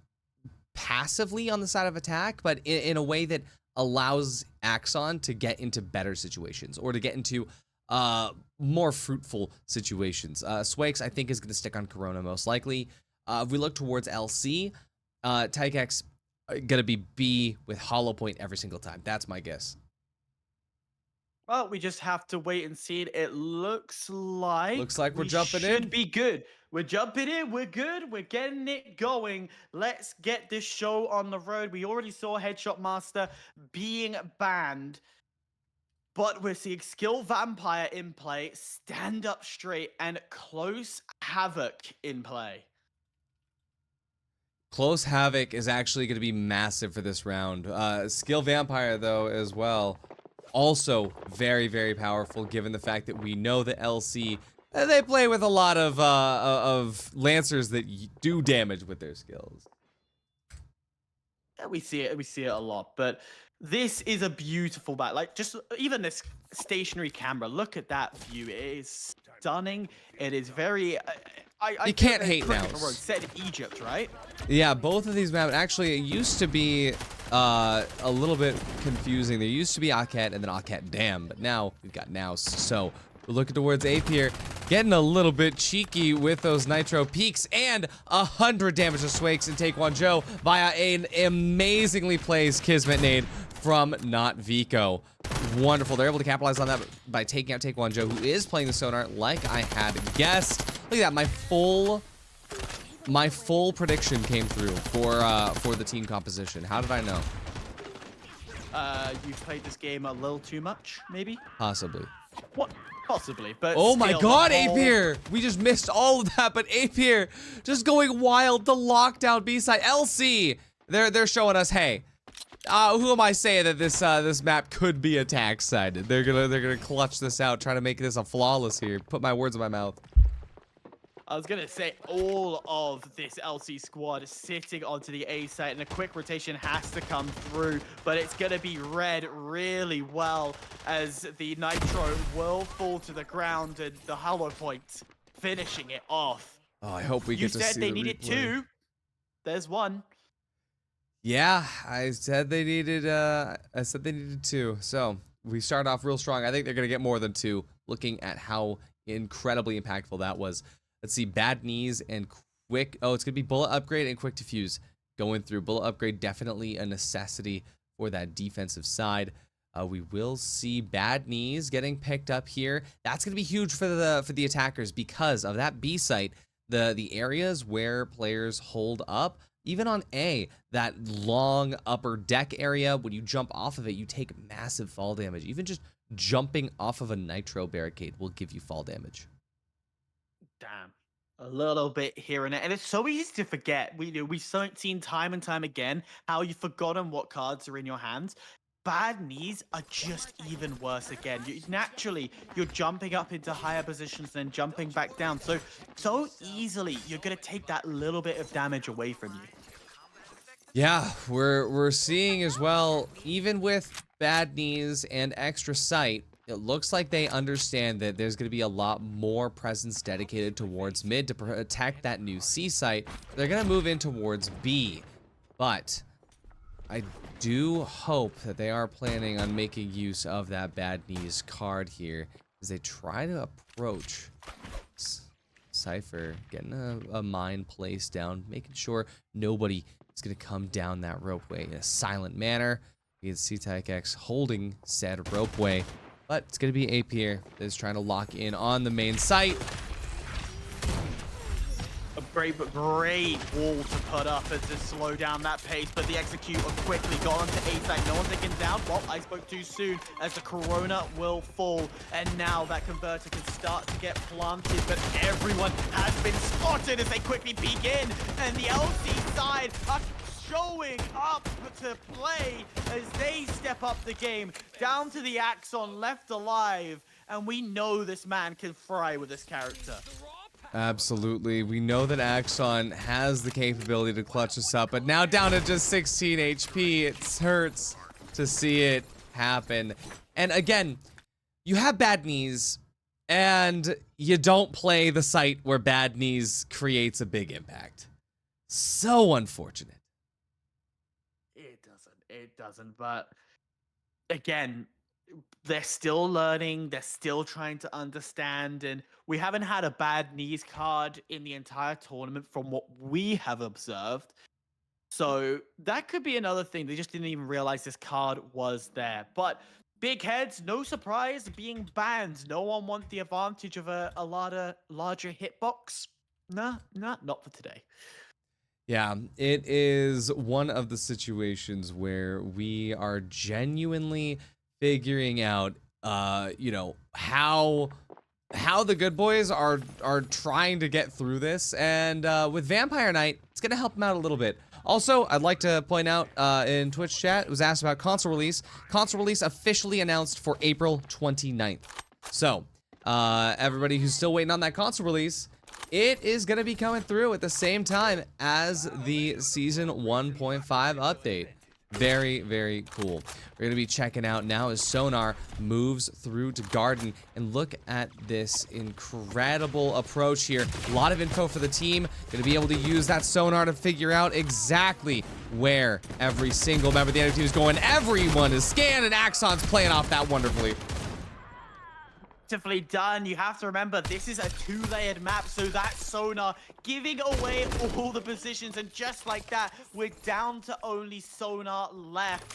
passively on the side of attack, but in a way that allows Axon to get into better situations or to get into more fruitful situations. Swakes, I think, is going to stick on Corona most likely. If we look towards LC, Tykex going to be B with Hollow Point every single time. That's my guess. Well, we just have to wait and see it. It looks like we're jumping in. Should be good. We're jumping in. We're good. We're getting it going. Let's get this show on the road. We already saw Headshot Master being banned, but we're seeing Skill Vampire in play, Stand Up Straight, and Close Havoc in play. Close Havoc is actually going to be massive for this round. Skill Vampire, though, as well. Also very, very powerful, given the fact that we know that LC, they play with a lot of Lancers that do damage with their skills. Yeah, we see it a lot, but this is a beautiful bat. Like, just even this stationary camera, look at that view. It is stunning. It is very... you can't hate now. Set in Egypt, right? Yeah, both of these maps, actually, it used to be a little bit confusing. There used to be Aket and then Aket Dam, but now we've got Naus. So we're looking towards Ape here, getting a little bit cheeky with those Nitro Peaks, and 100 damage to Swakes and Taekwon-Jo via an amazingly placed Kismet nade from Not Vico. Wonderful. They're able to capitalize on that by taking out Taekwon-Jo, who is playing the Sonar like I had guessed. Look at that, my full prediction came through for the team composition. How did I know? You played this game a little too much, maybe? Possibly. What? Possibly, but oh my god, Ape here! We just missed all of that, but Ape here just going wild. The lockdown B-side. LC! They're showing us, hey, who am I saying that this map could be attack sided? They're gonna clutch this out, try to make this a flawless here. Put my words in my mouth. I was going to say all of this LC squad is sitting onto the A site, and a quick rotation has to come through, but it's going to be read really well as the Nitro will fall to the ground and the Hollow Point finishing it off. Oh, I hope we get to see the replay. You said they needed two. There's one. Yeah, I said they needed two. So we start off real strong. I think they're going to get more than two, looking at how incredibly impactful that was. Let's see, Bad Knees and Quick. Oh, it's going to be Bullet Upgrade and Quick Diffuse going through. Bullet Upgrade, definitely a necessity for that defensive side. We will see Bad Knees getting picked up here. That's going to be huge for the attackers because of that B site. The areas where players hold up, even on A, that long upper deck area, when you jump off of it, you take massive fall damage. Even just jumping off of a Nitro barricade will give you fall damage. Damn. A little bit here and there. And it's so easy to forget. We've seen time and time again how you've forgotten what cards are in your hands. Bad Knees are just even worse again. Naturally, you're jumping up into higher positions and then jumping back down. So easily, you're going to take that little bit of damage away from you. Yeah, we're seeing as well, even with Bad Knees and Extra Sight, it looks like they understand that there's going to be a lot more presence dedicated towards mid to protect that new C site. They're going to move in towards B, but I do hope that they are planning on making use of that Bad Knees card here as they try to approach Cypher, getting a mine placed down, making sure nobody is going to come down that ropeway in a silent manner. You can see Tykex holding said ropeway. But it's going to be AP here that is trying to lock in on the main site. A great wall to put up as to slow down that pace, but the executor quickly got onto A-side. No one's taken down. Well, I spoke too soon as the Corona will fall, and now that converter can start to get planted, but everyone has been spotted as they quickly peek in, and the LC side are showing up to play as they step up the game, down to the Axon left alive, and we know this man can fry with this character. Absolutely. We know that Axon has the capability to clutch us up, but now down to just 16 HP. It hurts to see it happen. And again, you have bad knees, and you don't play the site where bad knees creates a big impact. So unfortunate. It doesn't, but again, they're still learning, they're still trying to understand, and we haven't had a bad knees card in the entire tournament from what we have observed. So that could be another thing. They just didn't even realize this card was there. But big heads, no surprise, being banned. No one wants the advantage of a larger hitbox. Nah, not for today. Yeah, it is one of the situations where we are genuinely figuring out, you know, how the good boys are trying to get through this, and with Vampire Knight, it's gonna help them out a little bit. Also, I'd like to point out in Twitch chat, it was asked about console release. Console release officially announced for April 29th. So, everybody who's still waiting on that console release, it is going to be coming through at the same time as the Season 1.5 update. Very, very cool. We're going to be checking out now as Sonar moves through to Garden. And look at this incredible approach here. A lot of info for the team. Going to be able to use that Sonar to figure out exactly where every single member of the enemy team is going. Everyone is scanned, and Axon's playing off that wonderfully. Beautifully done. You have to remember, this is a two-layered map, so that Sonar giving away all the positions, and just like that, we're down to only Sonar left.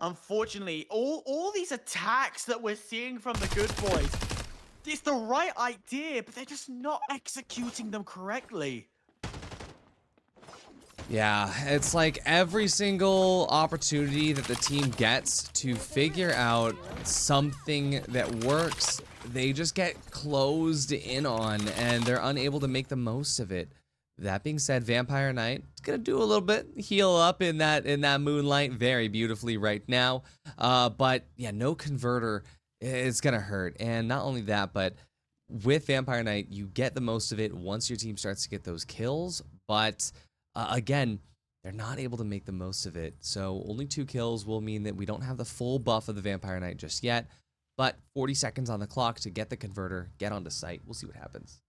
Unfortunately, all these attacks that we're seeing from the good boys, it's the right idea, but they're just not executing them correctly. Yeah, it's like every single opportunity that the team gets to figure out something that works, they just get closed in on, and they're unable to make the most of it. That being said, Vampire Knight is gonna do a little bit, heal up in that moonlight very beautifully right now. But yeah, no converter is gonna hurt, and not only that, but with Vampire Knight, you get the most of it once your team starts to get those kills, but again, they're not able to make the most of it. So only 2 kills will mean that we don't have the full buff of the Vampire Knight just yet. But 40 seconds on the clock to get the converter, get onto site. We'll see what happens.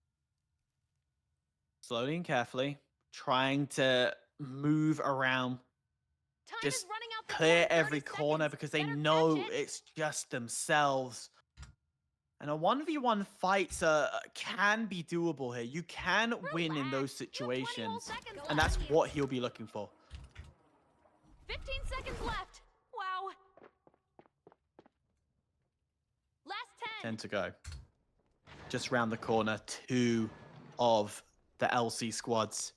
Slowly and carefully, trying to move around. Just clear every corner because they know it's just themselves. And a 1v1 fight can be doable here. You can win in those situations. And that's what he'll be looking for. 15 seconds left. Wow. Last 10. 10 to go. Just round the corner, 2 of the LC squads.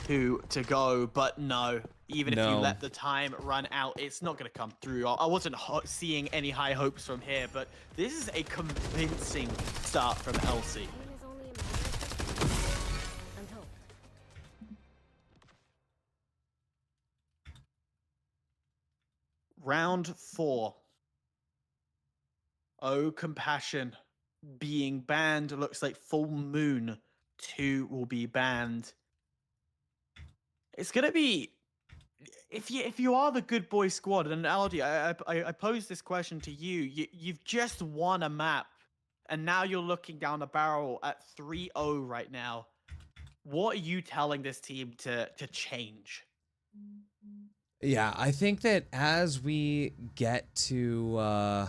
2 to go, but no. Even if you let the time run out, it's not going to come through. I wasn't seeing any high hopes from here, but this is a convincing start from LC. Round 4. Oh, Compassion being banned. Looks like Full Moon 2 will be banned. It's going to be... If you are the good boy squad, and Aldi, I pose this question to you. You've just won a map, and now you're looking down the barrel at 3-0 right now. What are you telling this team to change? Yeah, I think that as we get to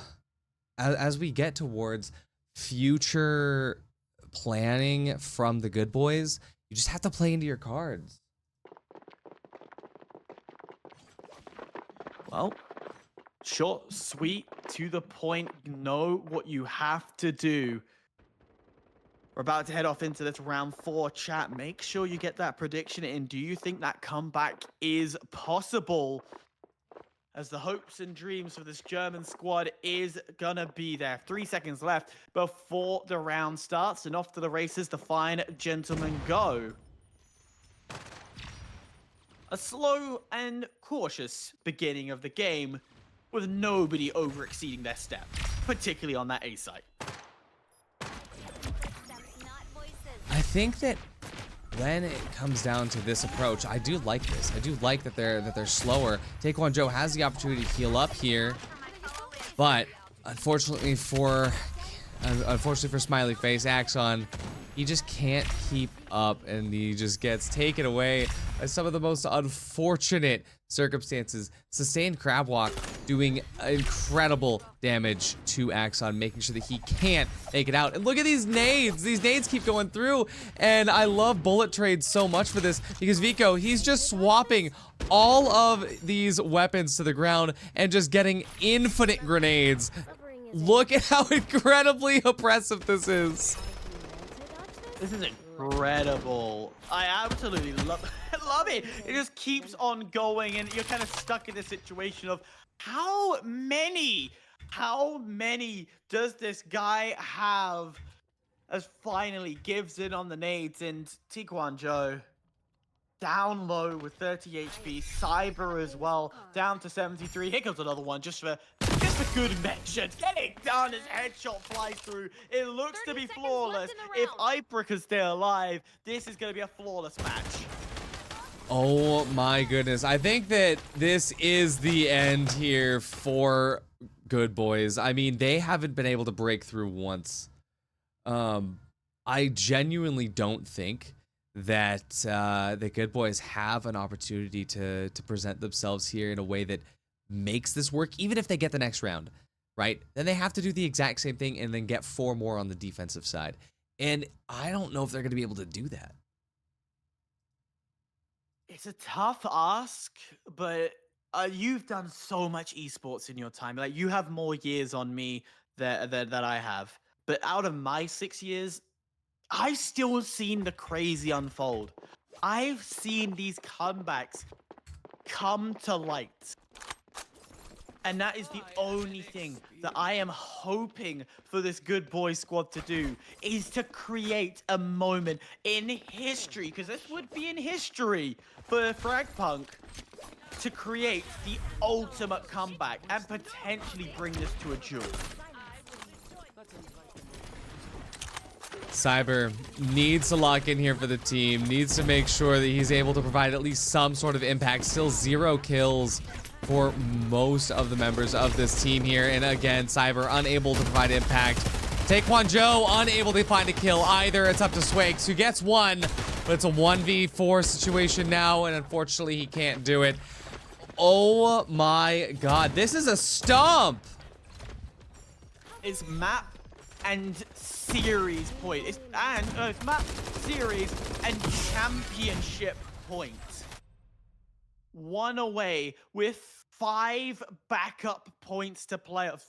as we get towards future planning from the good boys, you just have to play into your cards. Well, Short, sweet, to the point. You know what you have to do. We're about to head off into this round 4 chat. Make sure you get that prediction in. Do you think that comeback is possible? As the hopes and dreams for this German squad is gonna be there. 3 seconds left before the round starts, and off to the races the fine gentlemen go. A slow and cautious beginning of the game, with nobody over exceeding their step, particularly on that A site. I think that when it comes down to this approach, I do like this. I do like that they're slower. Taekwon Joe has the opportunity to heal up here, but unfortunately for Smiley Face, Axon, he just can't keep up, and he just gets taken away by some of the most unfortunate circumstances. Sustained crab walk doing incredible damage to Axon, making sure that he can't make it out. And look at these nades. These nades keep going through, and I love bullet trades so much for this because Vico, he's just swapping all of these weapons to the ground and just getting infinite grenades. Look at how incredibly oppressive this is. This is incredible. I absolutely love it. It just keeps on going, and you're kind of stuck in this situation of how many does this guy have, as finally gives in on the nades. And Taekwon Joe down low with 30 HP. Cyber as well, down to 73. Here comes another one just for good measure. Get it done as headshot flies through. It looks to be flawless. If Ibrick is still alive, this is going to be a flawless match. Oh my goodness. I think that this is the end here for Good Boys. I mean, they haven't been able to break through once. I genuinely don't think that the Good Boys have an opportunity to present themselves here in a way that makes this work, even if they get the next round, right? Then they have to do the exact same thing and then get 4 more on the defensive side. And I don't know if they're going to be able to do that. It's a tough ask, but you've done so much esports in your time. Like, you have more years on me that I have. But out of my 6 years, I've still seen the crazy unfold. I've seen these comebacks come to light. And that is the only thing that I am hoping for this Good Boys squad to do, is to create a moment in history, because this would be in history for FragPunk to create the ultimate comeback and potentially bring this to a duel. Cyber needs to lock in here for the team, needs to make sure that he's able to provide at least some sort of impact. Still 0 kills for most of the members of this team here. And again, Cyber unable to provide impact. Taekwon Joe unable to find a kill either. It's up to Swags, who gets 1, but it's a 1v4 situation now, and unfortunately he can't do it. Oh my god, this is a stomp! It's map and series point. It's map, series, and championship point. 1 away with 5 backup points to play of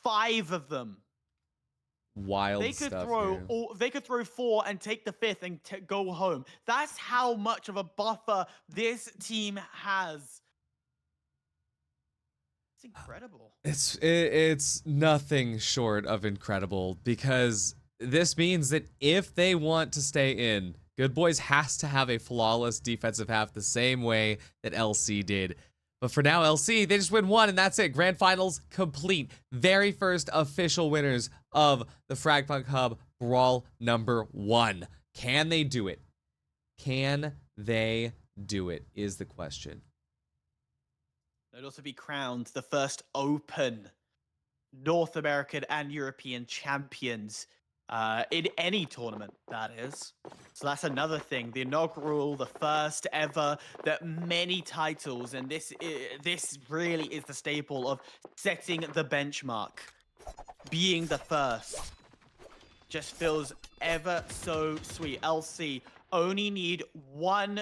5 of them. Wild They could stuff throw here. they could throw 4 and take the 5th and go home. That's how much of a buffer this team has. It's incredible. It's nothing short of incredible, because this means that if they want to stay in, Good Boys has to have a flawless defensive half the same way that LC did. But for now, LC, they just win 1, and that's it. Grand Finals complete. Very first official winners of the FragPunk Hub Brawl #1. Can they do it? Can they do it is the question. They'd also be crowned the first open North American and European champions in any tournament, that is. So that's another thing. The inaugural, the first ever, that many titles, and this really is the staple of setting the benchmark. Being the first just feels ever so sweet. LC only need 1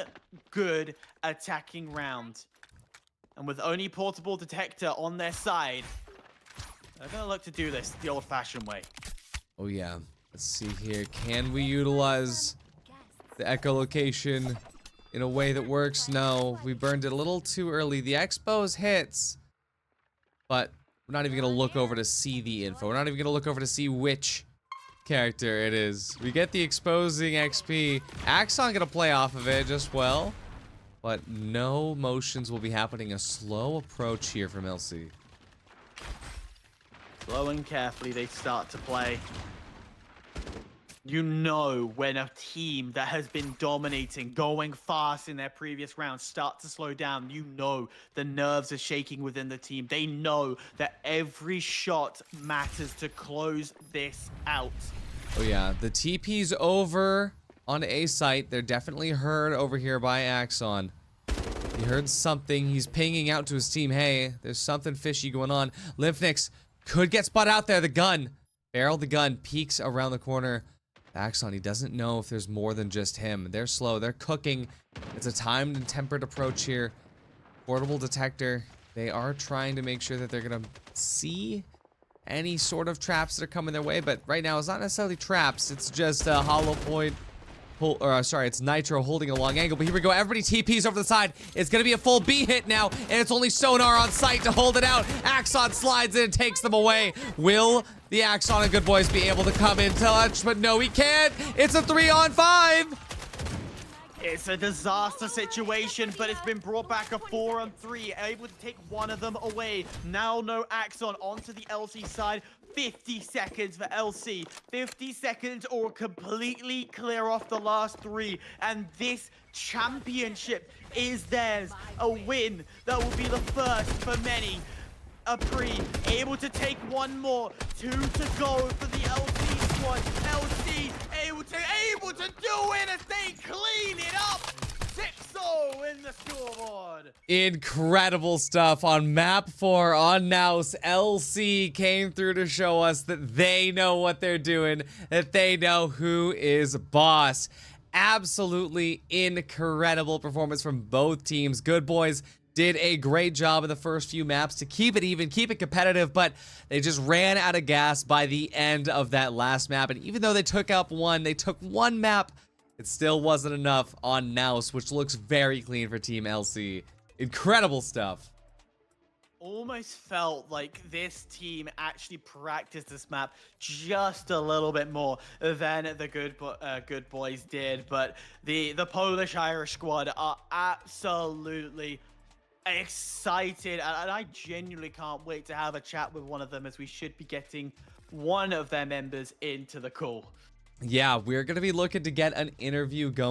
good attacking round. And with only portable detector on their side, they're going to look to do this the old-fashioned way. Oh yeah. Let's see here. Can we utilize the echolocation in a way that works? No, we burned it a little too early. The expose hits, but we're not even going to look over to see the info. We're not even going to look over to see which character it is. We get the exposing XP. Axon going to play off of it just well, but no motions will be happening. A slow approach here from LC. Slow and carefully they start to play. You know when a team that has been dominating, going fast in their previous rounds, start to slow down, you know the nerves are shaking within the team. They know that every shot matters to close this out. Oh yeah, the TP's over on A site. They're definitely heard over here by Axon. He heard something. He's pinging out to his team. Hey, there's something fishy going on. Lymphnics could get spot out there. The gun. BRAWL the gun peeks around the corner. Axon, he doesn't know if there's more than just him. They're slow. They're cooking. It's a timed and tempered approach here. Portable detector. They are trying to make sure that they're going to see any sort of traps that are coming their way. But right now, it's not necessarily traps. It's just a hollow point. It's Nitro holding a long angle, but here we go. Everybody TPs over the side. It's going to be a full B hit now, and it's only Sonar on site to hold it out. Axon slides in and takes them away. Will the Axon and Good Boys be able to come in touch? But no, he can't. It's a 3-on-5. It's a disaster situation, but it's been brought back a 4-on-3, able to take one of them away. Now no Axon onto the LC side. 50 seconds for LC. 50 seconds or completely clear off the last 3. And this championship is theirs. A win that will be the first for many. A pre able to take one more. 2 to go for the LC squad. LC able to do it as they clean it up. 6-0 in the scoreboard. Incredible stuff on map 4 on Naus. LC came through to show us that they know what they're doing, that they know who is boss. Absolutely incredible performance from both teams. Good Boys did a great job in the first few maps to keep it even, keep it competitive, but they just ran out of gas by the end of that last map. And even though they took one map, it still wasn't enough on Naus, which looks very clean for Team LC. Incredible stuff. Almost felt like this team actually practiced this map just a little bit more than the Good Boys did, but the Polish-Irish squad are absolutely excited, and I genuinely can't wait to have a chat with one of them, as we should be getting one of their members into the call. Yeah, we're going to be looking to get an interview going.